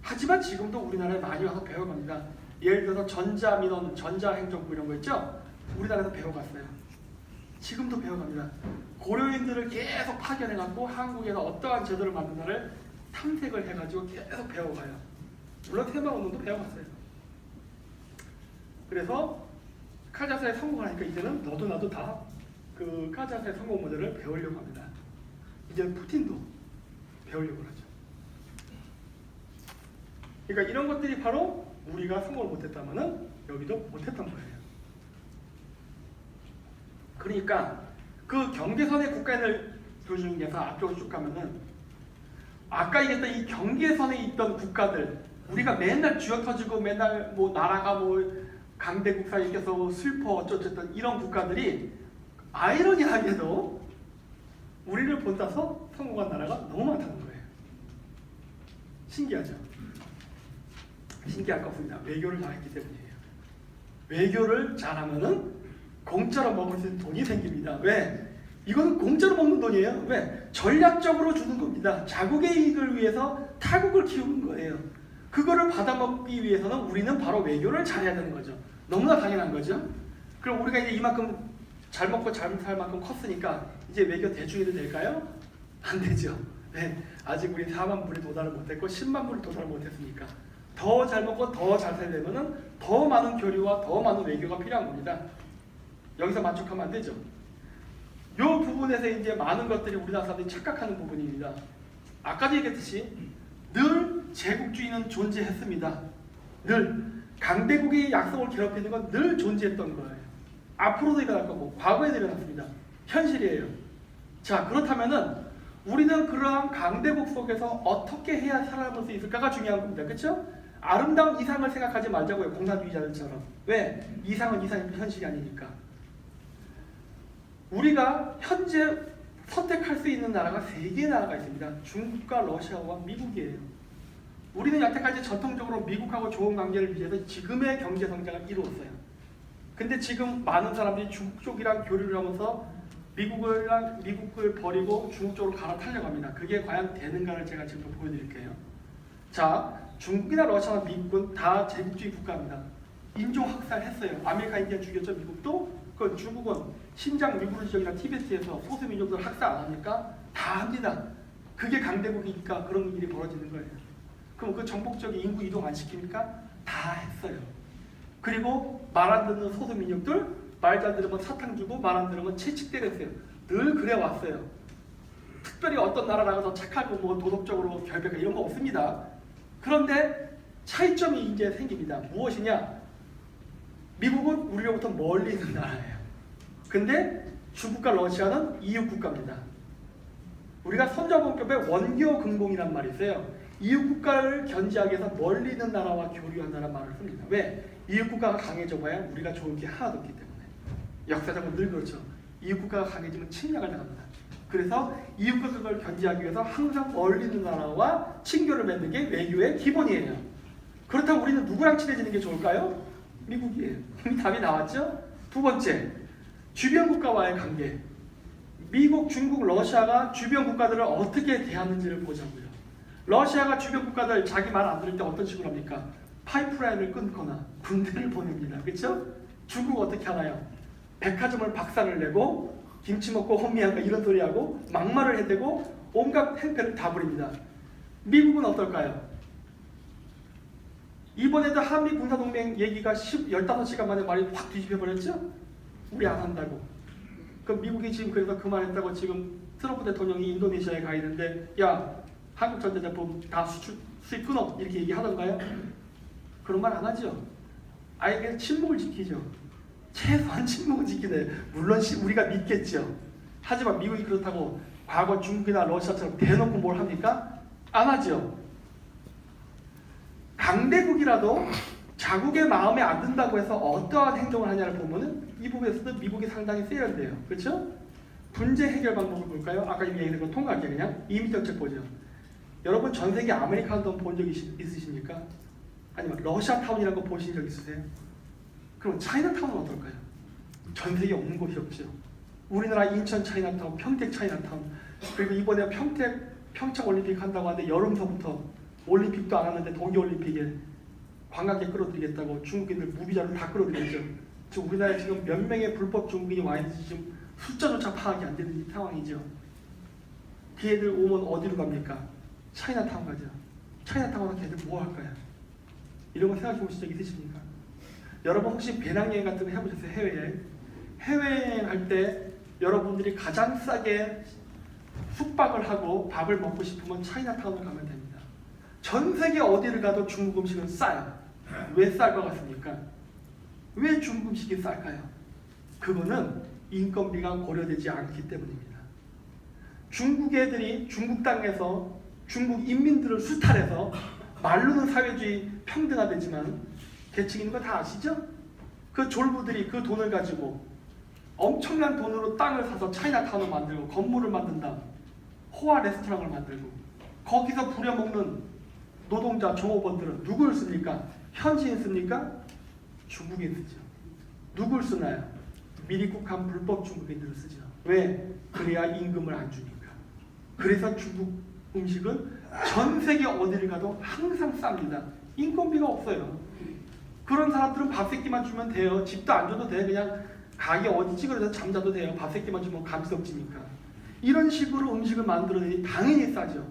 하지만 지금도 우리나라에 많이 와서 배워갑니다. 예를 들어서 전자민원, 전자행정부 이런 거 있죠? 우리나라에서 배워갔어요. 지금도 배워갑니다. 고려인들을 계속 파견해갖고 한국에서 어떠한 제도를 만드나를 탐색을 해가지고 계속 배워가요. 물론 새마운동도 배워갔어요. 그래서 카자사에 성공하니까 이제는 너도 나도 다 그 카자사의 성공 모델을 배우려고 합니다. 이제 푸틴도 배우려고 하죠. 그러니까 이런 것들이 바로 우리가 성공을 못했다면은 여기도 못했던 거예요. 그러니까 그 경계선의 국가인을 중에서 앞으로 쭉 가면은 아까 얘기했던 이 경계선에 있던 국가들, 우리가 맨날 쥐어 터지고 맨날 뭐 나라가 뭐 강대국사 얘기해서 슬퍼 어쩌쨌든 이런 국가들이 아이러니하게도 우리를 본따서 성공한 나라가 너무 많다는 거예요. 신기하죠? 신기할 거 없습니다. 외교를 잘했기 때문이에요. 외교를 잘하면은 공짜로 먹을 수 있는 돈이 생깁니다. 왜? 이거는 공짜로 먹는 돈이에요. 왜? 전략적으로 주는 겁니다. 자국의 이익을 위해서 타국을 키우는 거예요. 그거를 받아먹기 위해서는 우리는 바로 외교를 잘해야 되는 거죠. 너무나 당연한 거죠. 그럼 우리가 이제 이만큼 잘 먹고 잘 살 만큼 컸으니까 이제 외교 대충 해도 될까요? 안 되죠. 네, 아직 우리 4만 불에 도달을 못했고 10만 불에 도달을 못했으니까 더 잘 먹고 더 잘 살려면은 더 많은 교류와 더 많은 외교가 필요한 겁니다. 여기서 만족하면 안 되죠. 이 부분에서 이제 많은 것들이 우리나라 사람들이 착각하는 부분입니다. 아까도 얘기했듯이 늘 제국주의는 존재했습니다. 늘 강대국의 약속을 괴롭히는 건 늘 존재했던 거예요. 앞으로도 일어날 거고 과거에도 일어났습니다. 현실이에요. 자, 그렇다면은 우리는 그러한 강대국 속에서 어떻게 해야 살아볼 수 있을까가 중요한 겁니다. 그렇죠? 아름다운 이상을 생각하지 말자고요. 공산주의자들처럼. 왜? 이상은 이상이 현실이 아니니까. 우리가 현재 선택할 수 있는 나라가 3개의 나라가 있습니다. 중국과 러시아와 미국이에요. 우리는 여태까지 전통적으로 미국하고 좋은 관계를 유지해서 지금의 경제 성장을 이루었어요. 근데 지금 많은 사람들이 중국 쪽이랑 교류를 하면서 미국을 버리고 중국 쪽으로 갈아타려고 합니다. 그게 과연 되는가를 제가 지금 보여드릴게요. 자, 중국이나 러시아나 미국은 다 제국주의 국가입니다. 인종 학살했어요. 아메리카 인디안 죽였죠. 미국도. 그 중국은 신장 위구르 지역이나 티베트에서 소수 민족들 학살 안 합니까? 다 합니다. 그게 강대국이니까 그런 일이 벌어지는 거예요. 그럼 그 정복적인 인구 이동 안 시킵니까? 다 했어요. 그리고 말 안 듣는 소수 민족들 말 잘 들으면 사탕 주고 말 안 들으면 채찍 때렸어요. 늘 그래 왔어요. 특별히 어떤 나라라고 더 착하고 뭐 도덕적으로 결백하고 이런 거 없습니다. 그런데 차이점이 이제 생깁니다. 무엇이냐? 미국은 우리로부터 멀리 있는 나라예요. 근데 중국과 러시아는 이웃 국가입니다. 우리가 선자본급의 원교 근공이란 말이 있어요. 이웃 국가를 견제하기 위해서 멀리 있는 나라와 교류한다는 말을 씁니다. 왜? 이웃 국가가 강해져 봐야 우리가 좋은 게 하나도 없기 때문에. 역사적으로 늘 그렇죠. 이웃 국가가 강해지면 침략을 당합니다. 그래서 이웃 국가를 견제하기 위해서 항상 멀리 있는 나라와 친교를 맺는 게 외교의 기본이에요. 그렇다면 우리는 누구랑 친해지는 게 좋을까요? 미국이에요. 이미 답이 나왔죠? 두 번째, 주변 국가와의 관계. 미국, 중국, 러시아가 주변 국가들을 어떻게 대하는지를 보자고요. 러시아가 주변 국가들 자기 말 안 들을 때 어떤 식으로 합니까? 파이프라인을 끊거나 군대를 보냅니다. 그렇죠? 중국 어떻게 하나요? 백화점을 박살을 내고 김치 먹고 혼미한가 이런 소리 하고 막말을 해대고 온갖 행패를 다 부립니다. 미국은 어떨까요? 이번에도 한미 군사동맹 얘기가 15시간 만에 말이 확 뒤집혀 버렸죠? 우리 안 한다고. 그럼 미국이 지금 그래서 그만했다고 지금 트럼프 대통령이 인도네시아에 가 있는데 야 한국 전자제품 다 수입 끊어 이렇게 얘기하던가요? 그런 말 안 하죠. 아예 그냥 침묵을 지키죠. 최소한 침묵을 지키네. 물론 우리가 믿겠죠. 하지만 미국이 그렇다고 과거 중국이나 러시아처럼 대놓고 뭘 합니까? 안 하죠. 강대국이라도 자국의 마음에 안 든다고 해서 어떠한 행동을 하냐를 보면은 이 부분에서도 미국이 상당히 세련돼요. 그렇죠? 분쟁 해결 방법을 볼까요? 아까 얘기한 거 통과할게요. 그냥 이민정책 보죠. 여러분 전 세계 아메리칸 돈 본 적 있으십니까? 아니면 러시아타운이라는 거 보신 적 있으세요? 그럼 차이나타운은 어떨까요? 전 세계에 없는 곳이 없죠. 우리나라 인천 차이나타운, 평택 차이나타운, 그리고 이번에 평창 올림픽 한다고 하는데 여름서부터 올림픽도 안 하는데 동계올림픽에 관광객 끌어들이겠다고 중국인들 무비자를 다 끌어들였죠. 지금 우리나라에 지금 몇 명의 불법 중국인이 와 있는지 지금 숫자조차 파악이 안 되는 상황이죠. 걔들 오면 어디로 갑니까? 차이나타운 가죠. 차이나타운에서 걔들 뭐 할까요? 이런 거 생각해 보신 적 있으십니까? 여러분 혹시 배낭여행 같은 거 해보셨어요? 해외여행? 해외여행 할 때 여러분들이 가장 싸게 숙박을 하고 밥을 먹고 싶으면 차이나타운을 가면 됩니다. 전 세계 어디를 가도 중국 음식은 싸요. 왜 쌀 것 같습니까? 왜 중국 음식이 쌀까요? 그거는 인건비가 고려되지 않기 때문입니다. 중국 애들이 중국 땅에서 중국 인민들을 수탈해서 말로는 사회주의 평등화되지만 계층 있는 거 다 아시죠? 그 졸부들이 그 돈을 가지고 엄청난 돈으로 땅을 사서 차이나타운을 만들고 건물을 만든다. 호화 레스토랑을 만들고 거기서 부려먹는 노동자 종업원들은 누구를 씁니까? 현지인 씁니까? 중국인 쓰죠. 누굴 쓰나요? 미리국한 불법 중국인들을 쓰죠. 왜? 그래야 임금을 안 주니까. 그래서 중국 음식은 전 세계 어디를 가도 항상 쌉니다. 인건비가 없어요. 그런 사람들은 밥 세끼만 주면 돼요. 집도 안 줘도 돼. 그냥 가게 어디 찌그러져서 잠자도 돼요. 밥 세끼만 주면 감지덕지니까. 이런 식으로 음식을 만들어내니 당연히 싸죠.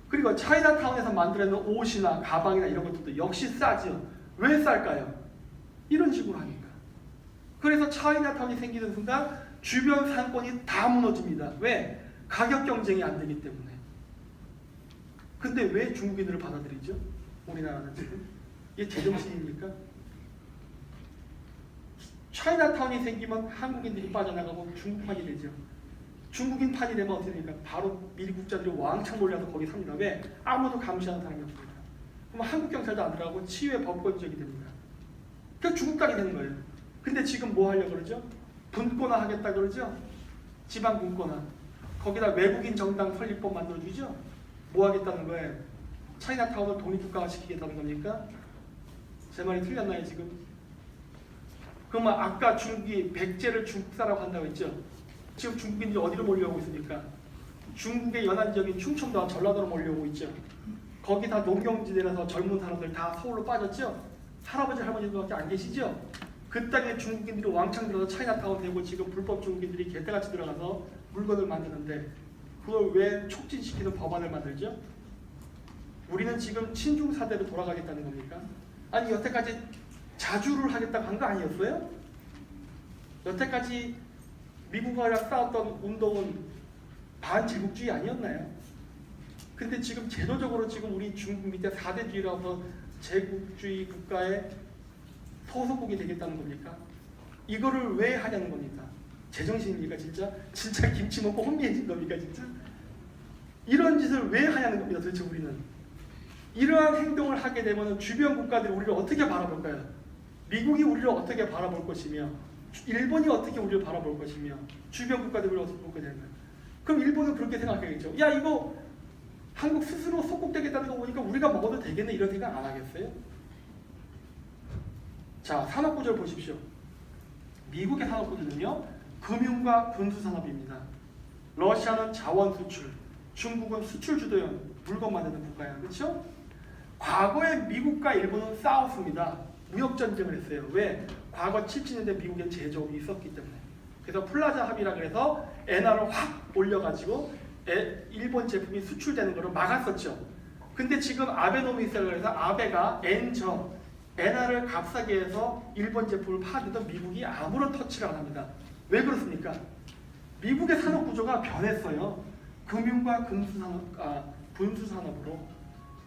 그리고 차이나타운에서 만들어낸 옷이나 가방이나 이런 것들도 역시 싸죠. 왜 쌀까요? 이런 식으로 하니까. 그래서 차이나타운이 생기는 순간 주변 상권이 다 무너집니다. 왜? 가격 경쟁이 안 되기 때문에. 근데 왜 중국인들을 받아들이죠? 우리나라는 지금? 이게 제정신입니까? 차이나타운이 생기면 한국인들이 빠져나가고 중국판이 되죠. 중국인판이 되면 어떻게 됩니까? 바로 미국자들이 왕창 몰려서 거기 삽니다. 왜? 아무도 감시하는 사람이 없습니다. 그럼 한국 경찰도 안 들어가고 치유의 법권적이 됩니다. 그러니까 중국 땅이 되는 거예요. 근데 지금 뭐 하려고 그러죠? 분권화 하겠다 그러죠? 지방 분권화. 거기다 외국인 정당 설립법 만들어주죠? 뭐 하겠다는 거예요? 차이나타운을 독립국가화 시키겠다는 겁니까? 제 말이 틀렸나요 지금? 그러면 아까 중국이 백제를 중국사라고 한다고 했죠? 지금 중국인들이 어디로 몰려오고 있습니까? 중국의 연안 지역인 충청도와 전라도로 몰려오고 있죠. 거기 다 농경지대라서 젊은 사람들 다 서울로 빠졌죠. 할아버지 할머니들밖에 안 계시죠. 그 땅에 중국인들이 왕창 들어서 차이나타운 되고 지금 불법 중국인들이 개떼같이 들어가서 물건을 만드는데 그걸 왜 촉진시키는 법안을 만들죠? 우리는 지금 친중 사대로 돌아가겠다는 겁니까? 아니 여태까지 자주를 하겠다고 한 거 아니었어요? 여태까지 미국하고 싸웠던 운동은 반제국주의 아니었나요? 근데 지금 제도적으로 지금 우리 중국 밑에 4대주의라고 제국주의 국가의 소속국이 되겠다는 겁니까? 이거를 왜 하냐는 겁니까? 제정신입니까 진짜? 진짜 김치 먹고 혼미해진 겁니까 진짜? 이런 짓을 왜 하냐는 겁니다 도대체 우리는. 이러한 행동을 하게 되면 주변 국가들이 우리를 어떻게 바라볼까요? 미국이 우리를 어떻게 바라볼 것이며 일본이 어떻게 우리를 바라볼 것이며 주변 국가들이 우리를 어떻게 볼 것이냐. 그럼 일본은 그렇게 생각하겠죠. 야 이거 한국 스스로 속국되겠다는 거 보니까 우리가 먹어도 되겠네 이런 생각 안 하겠어요? 자 산업구조를 보십시오. 미국의 산업구조는요 금융과 군수산업입니다. 러시아는 자원 수출, 중국은 수출 주도형 물건 만드는 국가예요. 그렇죠? 과거에 미국과 일본은 싸웠습니다. 무역 전쟁을 했어요. 왜? 과거 70년대 미국엔 제조업이 있었기 때문에. 그래서 플라자 합의라 그래서 엔화를 확 올려가지고 일본 제품이 수출되는 것을 막았었죠. 근데 지금 아베노미스라고 해서 아베가 엔화를 값싸게 해서 일본 제품을 파는데도 미국이 아무런 터치를 안 합니다. 왜 그렇습니까? 미국의 산업 구조가 변했어요. 금융과 군수산업으로.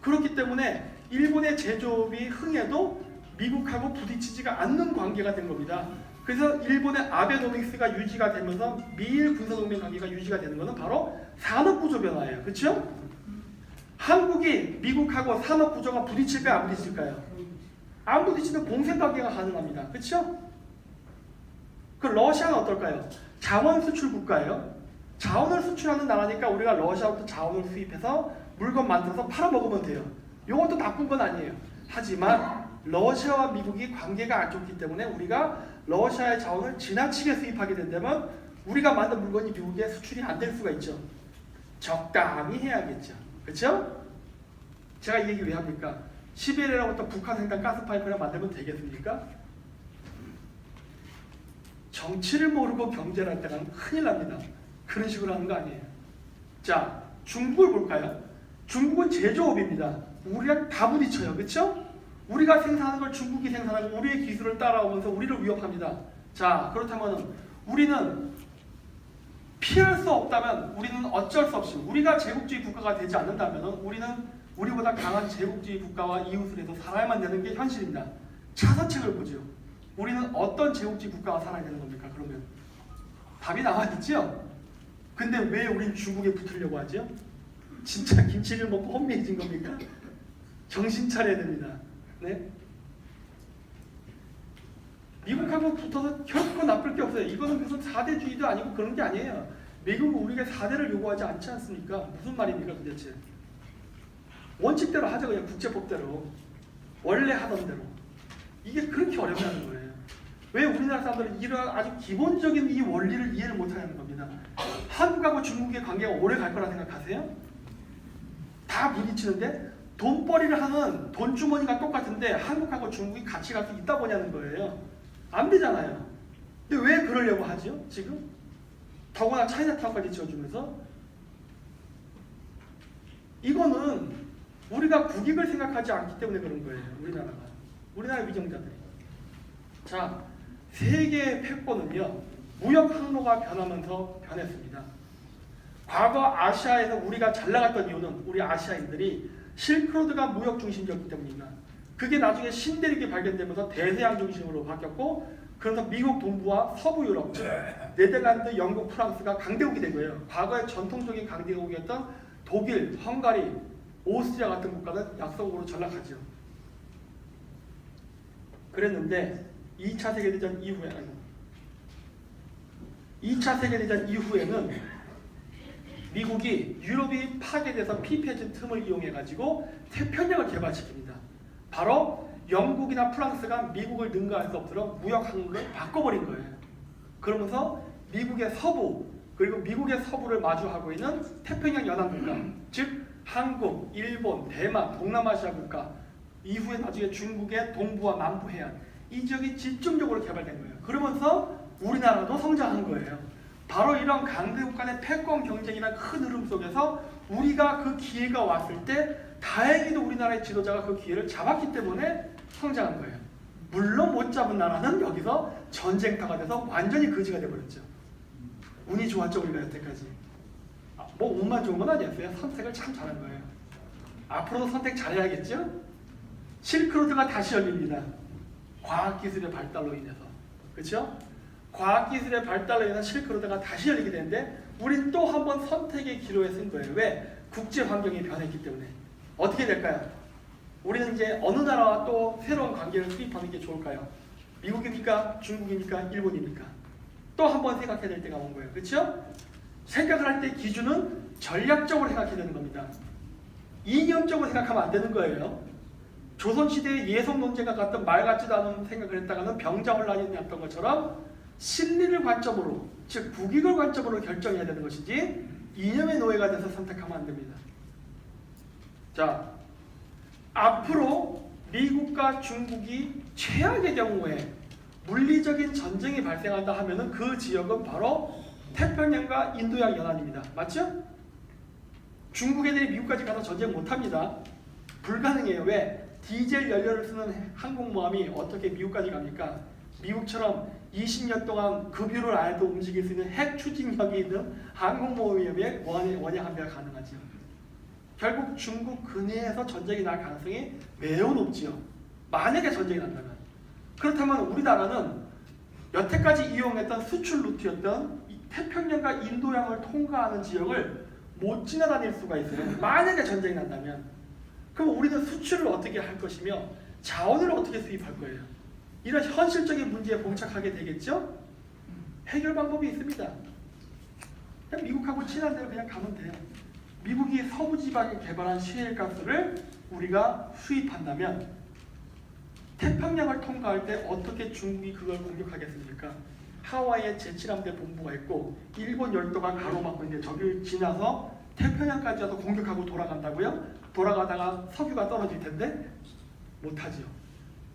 그렇기 때문에 일본의 제조업이 흥해도 미국하고 부딪히지가 않는 관계가 된 겁니다. 그래서 일본의 아베노믹스가 유지가 되면서 미일 군사동맹 관계가 유지가 되는 것은 바로 산업구조 변화예요. 그렇죠? 한국이 미국하고 산업구조가 부딪힐까요? 안 부딪힐까요? 안 부딪히면 공생관계가 가능합니다. 그렇죠? 그 러시아는 어떨까요? 자원 수출 국가예요. 자원을 수출하는 나라니까 우리가 러시아부터 자원을 수입해서 물건 만들어서 팔아먹으면 돼요. 이것도 나쁜 건 아니에요. 하지만 러시아와 미국이 관계가 안 좋기 때문에 우리가 러시아의 자원을 지나치게 수입하게 된다면 우리가 만든 물건이 미국에 수출이 안 될 수가 있죠. 적당히 해야겠죠. 그렇죠? 제가 이 얘기 왜 합니까? 시베리아로부터 북한 횡단 가스파이프를 만들면 되겠습니까? 정치를 모르고 경제를 할 때는 큰일 납니다. 그런 식으로 하는 거 아니에요. 자, 중국을 볼까요? 중국은 제조업입니다. 우리랑 다 부딪혀요. 그렇죠? 우리가 생산하는 걸 중국이 생산하고 우리의 기술을 따라오면서 우리를 위협합니다. 자, 그렇다면 우리는 피할 수 없다면, 우리는 어쩔 수 없이, 우리가 제국주의 국가가 되지 않는다면 우리는 우리보다 강한 제국주의 국가와 이웃을 해서 살아야만 되는 게 현실입니다. 차선책을 보죠. 우리는 어떤 제국주의 국가가 살아야 되는 겁니까? 그러면 답이 나와 있죠. 근데 왜 우린 중국에 붙으려고 하죠? 진짜 김치를 먹고 혼미해진 겁니까? 정신 차려야 됩니다. 네? 미국하고 붙어서 결코 나쁠 게 없어요. 이거는 무슨 4대주의도 아니고 그런 게 아니에요. 미국은 우리에게 4대를 요구하지 않지 않습니까? 무슨 말입니까 도대체? 원칙대로 하죠. 그냥 국제법대로. 원래 하던 대로. 이게 그렇게 어렵다는 거예요. 왜 우리나라 사람들은 이런 아주 기본적인 이 원리를 이해를 못하는 겁니다. 한국하고 중국의 관계가 오래 갈 거라 생각하세요? 다 부딪히는데 돈벌이를 하는 돈주머니가 똑같은데 한국하고 중국이 같이 갈 수 있다 보냐는 거예요. 안 되잖아요. 근데 왜 그러려고 하죠? 지금? 더구나 차이나타운까지 지어주면서 이거는 우리가 국익을 생각하지 않기 때문에 그런 거예요. 우리나라 위정자들이. 자, 세계의 패권은요 무역 항로가 변하면서 변했습니다. 과거 아시아에서 우리가 잘 나갔던 이유는 우리 아시아인들이 실크로드가 무역 중심이었기 때문입니다. 그게 나중에 신대륙이 발견되면서 대서양 중심으로 바뀌었고, 그래서 미국 동부와 서부 유럽, 즉 네덜란드, 영국, 프랑스가 강대국이 된 거예요. 과거의 전통적인 강대국이었던 독일, 헝가리, 오스트리아 같은 국가는 약소국으로 전락하죠. 그랬는데 2차 세계대전 이후에는 미국이 유럽이 파괴돼서 피폐해진 틈을 이용해가지고 태평양을 개발시킵니다. 바로 영국이나 프랑스가 미국을 능가할 수 없도록 무역 항로를 바꿔버린 거예요. 그러면서 미국의 서부, 그리고 미국의 서부를 마주하고 있는 태평양 연안 국가, 즉 한국, 일본, 대만, 동남아시아 국가, 이후에 나중에 중국의 동부와 남부 해안, 이 지역이 집중적으로 개발된 거예요. 그러면서 우리나라도 성장한 거예요. 바로 이런 강대국 간의 패권 경쟁이나 큰 흐름 속에서 우리가 그 기회가 왔을 때 다행히도 우리나라의 지도자가 그 기회를 잡았기 때문에 성장한 거예요. 물론 못 잡은 나라는 여기서 전쟁터가 돼서 완전히 거지가 돼버렸죠. 운이 좋았죠, 우리가 여태까지. 뭐 운만 좋은 건 아니었어요. 선택을 참 잘한 거예요. 앞으로도 선택 잘해야겠죠? 실크로드가 다시 열립니다. 과학기술의 발달로 인해서. 그렇죠? 과학기술의 발달로 인해서 실크로드가 다시 열리게 되는데 우린 또 한 번 선택의 기로에 쓴 거예요. 왜? 국제 환경이 변했기 때문에. 어떻게 될까요? 우리는 이제 어느 나라와 또 새로운 관계를 수립하는 게 좋을까요? 미국입니까? 중국입니까? 일본입니까? 또 한 번 생각해야 될 때가 온 거예요. 그렇죠? 생각을 할 때 기준은 전략적으로 생각해야 되는 겁니다. 이념적으로 생각하면 안 되는 거예요. 조선시대의 예성 논쟁과 같은 말 같지도 않은 생각을 했다가는 병자혼란이 났던 것처럼 실리를 관점으로, 즉 국익을 관점으로 결정해야 되는 것이지 이념의 노예가 돼서 선택하면 안 됩니다. 자, 앞으로 미국과 중국이 최악의 경우에 물리적인 전쟁이 발생한다 하면은 그 지역은 바로 태평양과 인도양 연안입니다. 맞죠? 중국 애들이 미국까지 가서 전쟁 못합니다. 불가능해요. 왜? 디젤 연료를 쓰는 항공모함이 어떻게 미국까지 갑니까? 미국처럼 20년 동안 급유를 안 해도 움직일 수 있는 핵 추진력이 있는 항공모함에 원양 항대가 가능하죠. 결국 중국 근해에서 전쟁이 날 가능성이 매우 높지요. 만약에 전쟁이 난다면. 그렇다면 우리나라는 여태까지 이용했던 수출 루트였던 태평양과 인도양을 통과하는 지역을 못 지나다닐 수가 있어요. 만약에 전쟁이 난다면. 그럼 우리는 수출을 어떻게 할 것이며 자원을 어떻게 수입할 거예요? 이런 현실적인 문제에 봉착하게 되겠죠? 해결 방법이 있습니다. 그냥 미국하고 친한 데로 그냥 가면 돼요. 미국이 서부 지방에 개발한 시엘가스를 우리가 수입한다면 태평양을 통과할 때 어떻게 중국이 그걸 공격하겠습니까? 하와이에 제7함대 본부가 있고 일본 열도가 가로막고 있는데 저기를 지나서 태평양까지 와서 공격하고 돌아간다고요? 돌아가다가 석유가 떨어질 텐데 못하죠.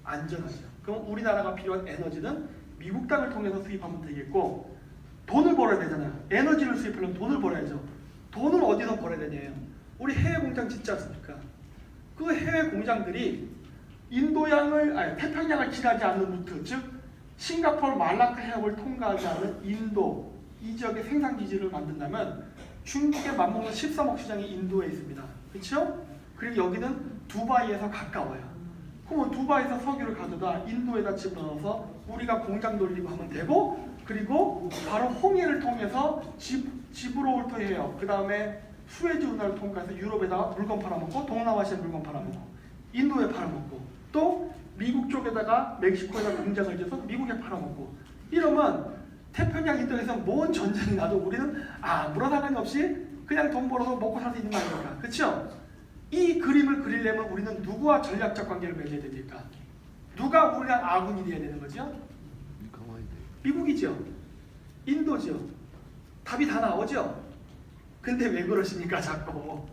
안전하죠. 그럼 우리나라가 필요한 에너지는 미국 땅을 통해서 수입하면 되겠고 돈을 벌어야 되잖아요. 에너지를 수입하려면 돈을 벌어야죠. 돈을 어디서 벌어야 되냐요? 우리 해외 공장 짓지 않습니까? 그 해외 공장들이 태평양을 지나지 않는 루트, 즉 싱가포르 말라카 해협을 통과하지 않는 인도 이 지역의 생산 기지를 만든다면 중국에 맞먹는 13억 시장이 인도에 있습니다. 그렇죠? 그리고 여기는 두바이에서 가까워요. 그러면 두바이에서 석유를 가져다 인도에다 집어넣어서 우리가 공장 돌리고 하면 되고, 그리고 바로 홍해를 통해서 지브롤터 해협, 그 다음에 수에즈 운하를 통과해서 유럽에다가 물건 팔아먹고, 동남아시아에 물건 팔아먹고, 인도에 팔아먹고, 또 미국 쪽에다가 멕시코에다 공장을 지어서 미국에 팔아먹고, 이러면 태평양 인도에서 뭔 전쟁이 나도 우리는 아무런 상관이 없이 그냥 돈 벌어서 먹고 살 수 있는 거 아닙니까? 그렇죠? 이 그림을 그리려면 우리는 누구와 전략적 관계를 맺어야 됩니까? 누가 우리랑 아군이 돼야 되는 거죠? 미국이죠. 인도죠. 답이 다 나오죠. 근데 왜 그러십니까? 자꾸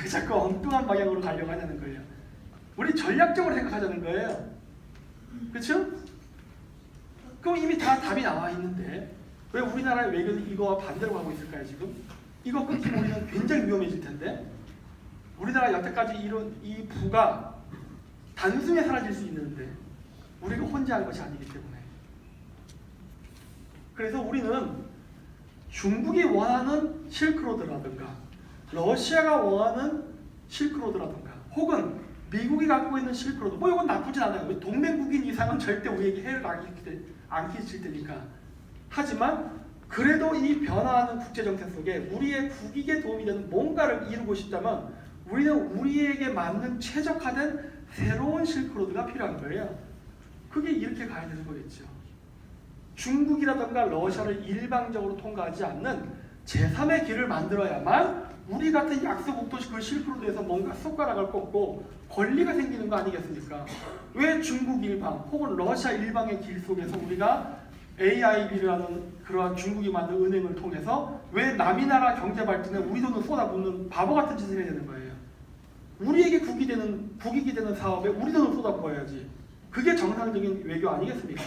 자꾸 엉뚱한 방향으로 가려고 하냐는 거예요. 우리 전략적으로 생각하자는 거예요. 그렇죠? 그럼 이미 다 답이 나와 있는데 왜 우리나라의 외교는 이거와 반대로 가고 있을까요? 지금 이거 끊기면 우리는 굉장히 위험해질 텐데, 우리나라 여태까지 이룬 이 부가 단숨에 사라질 수 있는데 우리가 혼자 한 것이 아니기 때문에, 그래서 우리는 중국이 원하는 실크로드라든가 러시아가 원하는 실크로드라든가 혹은 미국이 갖고 있는 실크로드, 뭐 이건 나쁘진 않아요. 동맹국인 이상은 절대 우리에게 해를 안 끼칠 테니까. 하지만 그래도 이 변화하는 국제정세 속에 우리의 국익에 도움이 되는 뭔가를 이루고 싶다면 우리는 우리에게 맞는 최적화된 새로운 실크로드가 필요한 거예요. 그게 이렇게 가야 되는 거겠죠. 중국이라든가 러시아를 일방적으로 통과하지 않는 제3의 길을 만들어야만 우리 같은 약소국도 그 실크로드에서 뭔가 손가락을 꽂고 권리가 생기는 거 아니겠습니까? 왜 중국 일방 혹은 러시아 일방의 길 속에서 우리가 AIB라는 그러한 중국이 만든 은행을 통해서 왜 남이 나라 경제 발전에 우리 돈을 쏟아붓는 바보 같은 짓을 해야 되는 거예요? 우리에게 국익이 되는 사업에 우리 돈을 쏟아부어야지. 그게 정상적인 외교 아니겠습니까?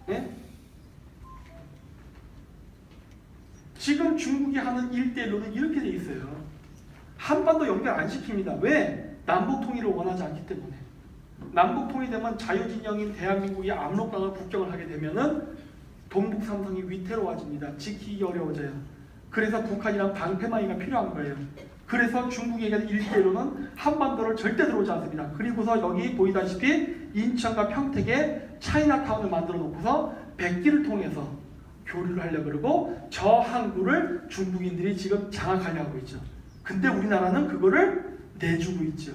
네? 지금 중국이 하는 1대1로는 이렇게 돼 있어요. 한반도 연결 안 시킵니다. 왜? 남북 통일을 원하지 않기 때문에. 남북 통일되면 자유진영인 대한민국이 압록강을 북경을 하게 되면은 동북 삼성이 위태로워집니다. 지키기 어려워져요. 그래서 북한이랑 방패막이가 필요한 거예요. 그래서 중국에게 1대1로는 한반도를 절대 들어오지 않습니다. 그리고서 여기 보이다시피 인천과 평택에 차이나타운을 만들어 놓고서 백기를 통해서 교류를 하려고 그러고 저 항구를 중국인들이 지금 장악하려고 하고 있죠. 근데 우리나라는 그거를 내주고 있죠.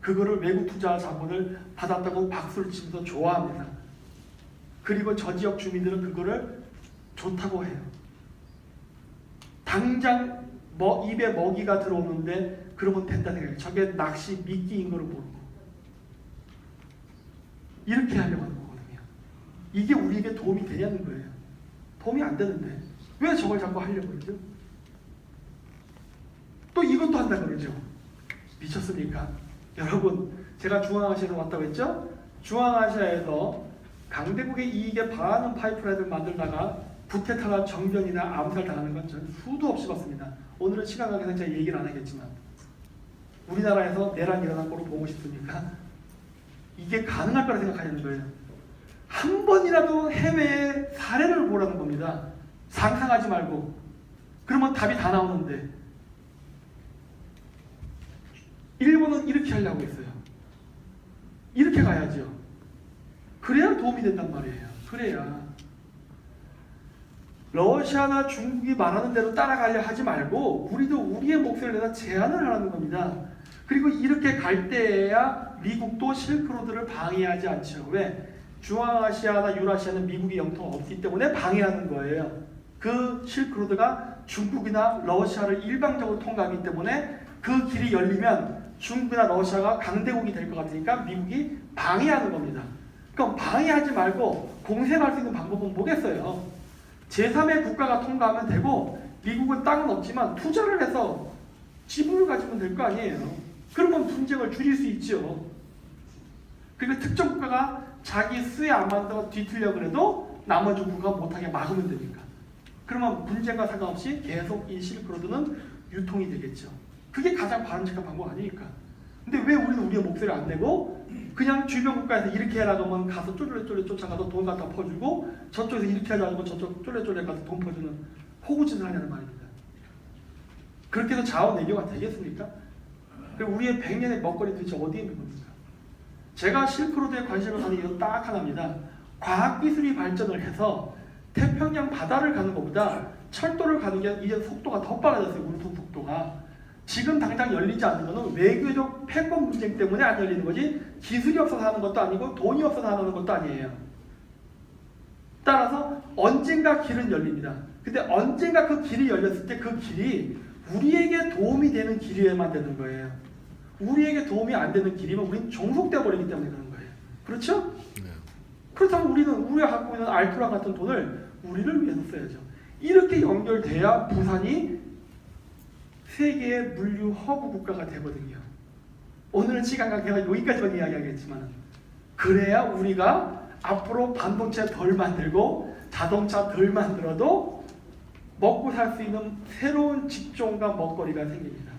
그거를 외국 투자 자본을 받았다고 박수를 치면서 좋아합니다. 그리고 저 지역 주민들은 그거를 좋다고 해요. 당장 입에 먹이가 들어오는데 그러면 된다 생각해요. 저게 낚시 미끼인 걸 모르고 이렇게 하려고 하는 거거든요. 이게 우리에게 도움이 되냐는 거예요. 도움이 안 되는데 왜 저걸 자꾸 하려고 그러죠? 또 이것도 한다 그러죠. 미쳤습니까? 여러분, 제가 중앙아시아에서 왔다고 했죠? 중앙아시아에서 강대국의 이익에 반하는 파이프라인을 만들다가 구테타나 정변이나 암살 당하는 건 저는 수도 없이 봤습니다. 오늘은 시간 관계상 제가 얘기를 안 하겠지만 우리나라에서 내란 일어난 거로 보고 싶습니까? 이게 가능할 거라 생각하는 거예요. 한 번이라도 해외의 사례를 보라는 겁니다. 상상하지 말고. 그러면 답이 다 나오는데 일본은 이렇게 하려고 했어요. 이렇게 가야죠. 그래야 도움이 된단 말이에요. 그래야. 러시아나 중국이 말하는 대로 따라가려 하지 말고 우리도 우리의 목소리를 내서 제안을 하라는 겁니다. 그리고 이렇게 갈 때에야 미국도 실크로드를 방해하지 않죠. 왜? 중앙아시아나 유라시아는 미국의 영토가 없기 때문에 방해하는 거예요. 그 실크로드가 중국이나 러시아를 일방적으로 통과하기 때문에 그 길이 열리면 중국이나 러시아가 강대국이 될 것 같으니까 미국이 방해하는 겁니다. 그럼 방해하지 말고 공생할 수 있는 방법은 뭐겠어요? 제3의 국가가 통과하면 되고 미국은 땅은 없지만 투자를 해서 지분을 가지면 될 거 아니에요. 그러면 분쟁을 줄일 수 있죠. 그리고 특정 국가가 자기 수에 안 맞다고 뒤틀려 그래도 나머지 국가가 못하게 막으면 되니까. 그러면 분쟁과 상관없이 계속 이 실크로드는 유통이 되겠죠. 그게 가장 바람직한 방법 아니니까. 근데 왜 우리는 우리의 목소리를 안 내고 그냥 주변 국가에서 이렇게 해라고 하면 가서 쫄래쫄래 쫓아가서 돈 갖다 퍼주고 저쪽에서 이렇게 하자고 저쪽 쫄래쫄래 가서 돈 퍼주는 호구짓을 하냐는 말입니다. 그렇게 해서 자원 외교가 되겠습니까? 그리고 우리의 100년의 먹거리 도대체 어디에 있는 겁니까? 제가 실크로드에 관심을 가는 이유는 딱 하나입니다. 과학기술이 발전을 해서 태평양 바다를 가는 것보다 철도를 가는 게 이제 속도가 더 빨라졌어요. 운송 속도가. 지금 당장 열리지 않는 것은 외교적 패권 분쟁 때문에 안 열리는 거지 기술이 없어서 하는 것도 아니고 돈이 없어서 하는 것도 아니에요. 따라서 언젠가 길은 열립니다. 근데 언젠가 그 길이 열렸을 때 그 길이 우리에게 도움이 되는 길이어야만 되는 거예요. 우리에게 도움이 안 되는 길이면 우리는 종속되어 버리기 때문에 그런 거예요. 그렇죠? 네. 그렇다면 우리가 갖고 있는 알토란 같은 돈을 우리를 위해서 써야죠. 이렇게 연결돼야 부산이 세계의 물류 허브 국가가 되거든요. 오늘은 시간 관계가 여기까지만 이야기하겠지만 그래야 우리가 앞으로 반도체 덜 만들고 자동차 덜 만들어도 먹고 살 수 있는 새로운 직종과 먹거리가 생깁니다.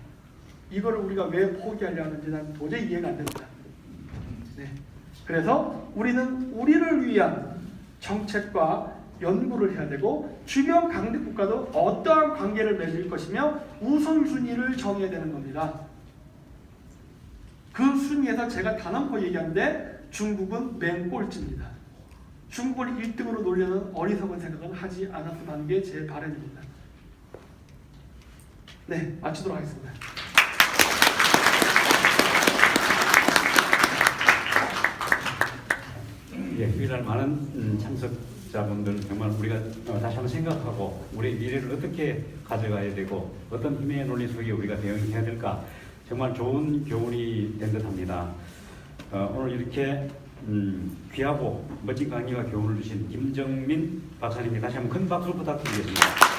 이거를 우리가 왜 포기하려 하는지 난 도저히 이해가 안 됩니다. 네. 그래서 우리는 우리를 위한 정책과 연구를 해야 되고 주변 강대 국가도 어떠한 관계를 맺을 것이며 우선순위를 정해야 되는 겁니다. 그 순위에서 제가 단 한 번 얘기하는데 중국은 맨 꼴찌입니다. 중국을 1등으로 놀려는 어리석은 생각은 하지 않았으면 하는 게 제 바람입니다. 네, 마치도록 하겠습니다. 예, 이날 많은 참석자분들 정말 우리가 다시 한번 생각하고 우리의 미래를 어떻게 가져가야 되고 어떤 힘의 논리 속에 우리가 대응해야 될까 정말 좋은 교훈이 된 듯합니다. 오늘 이렇게 귀하고 멋진 강의와 교훈을 주신 김정민 박사님께 다시 한번 큰 박수 부탁드리겠습니다.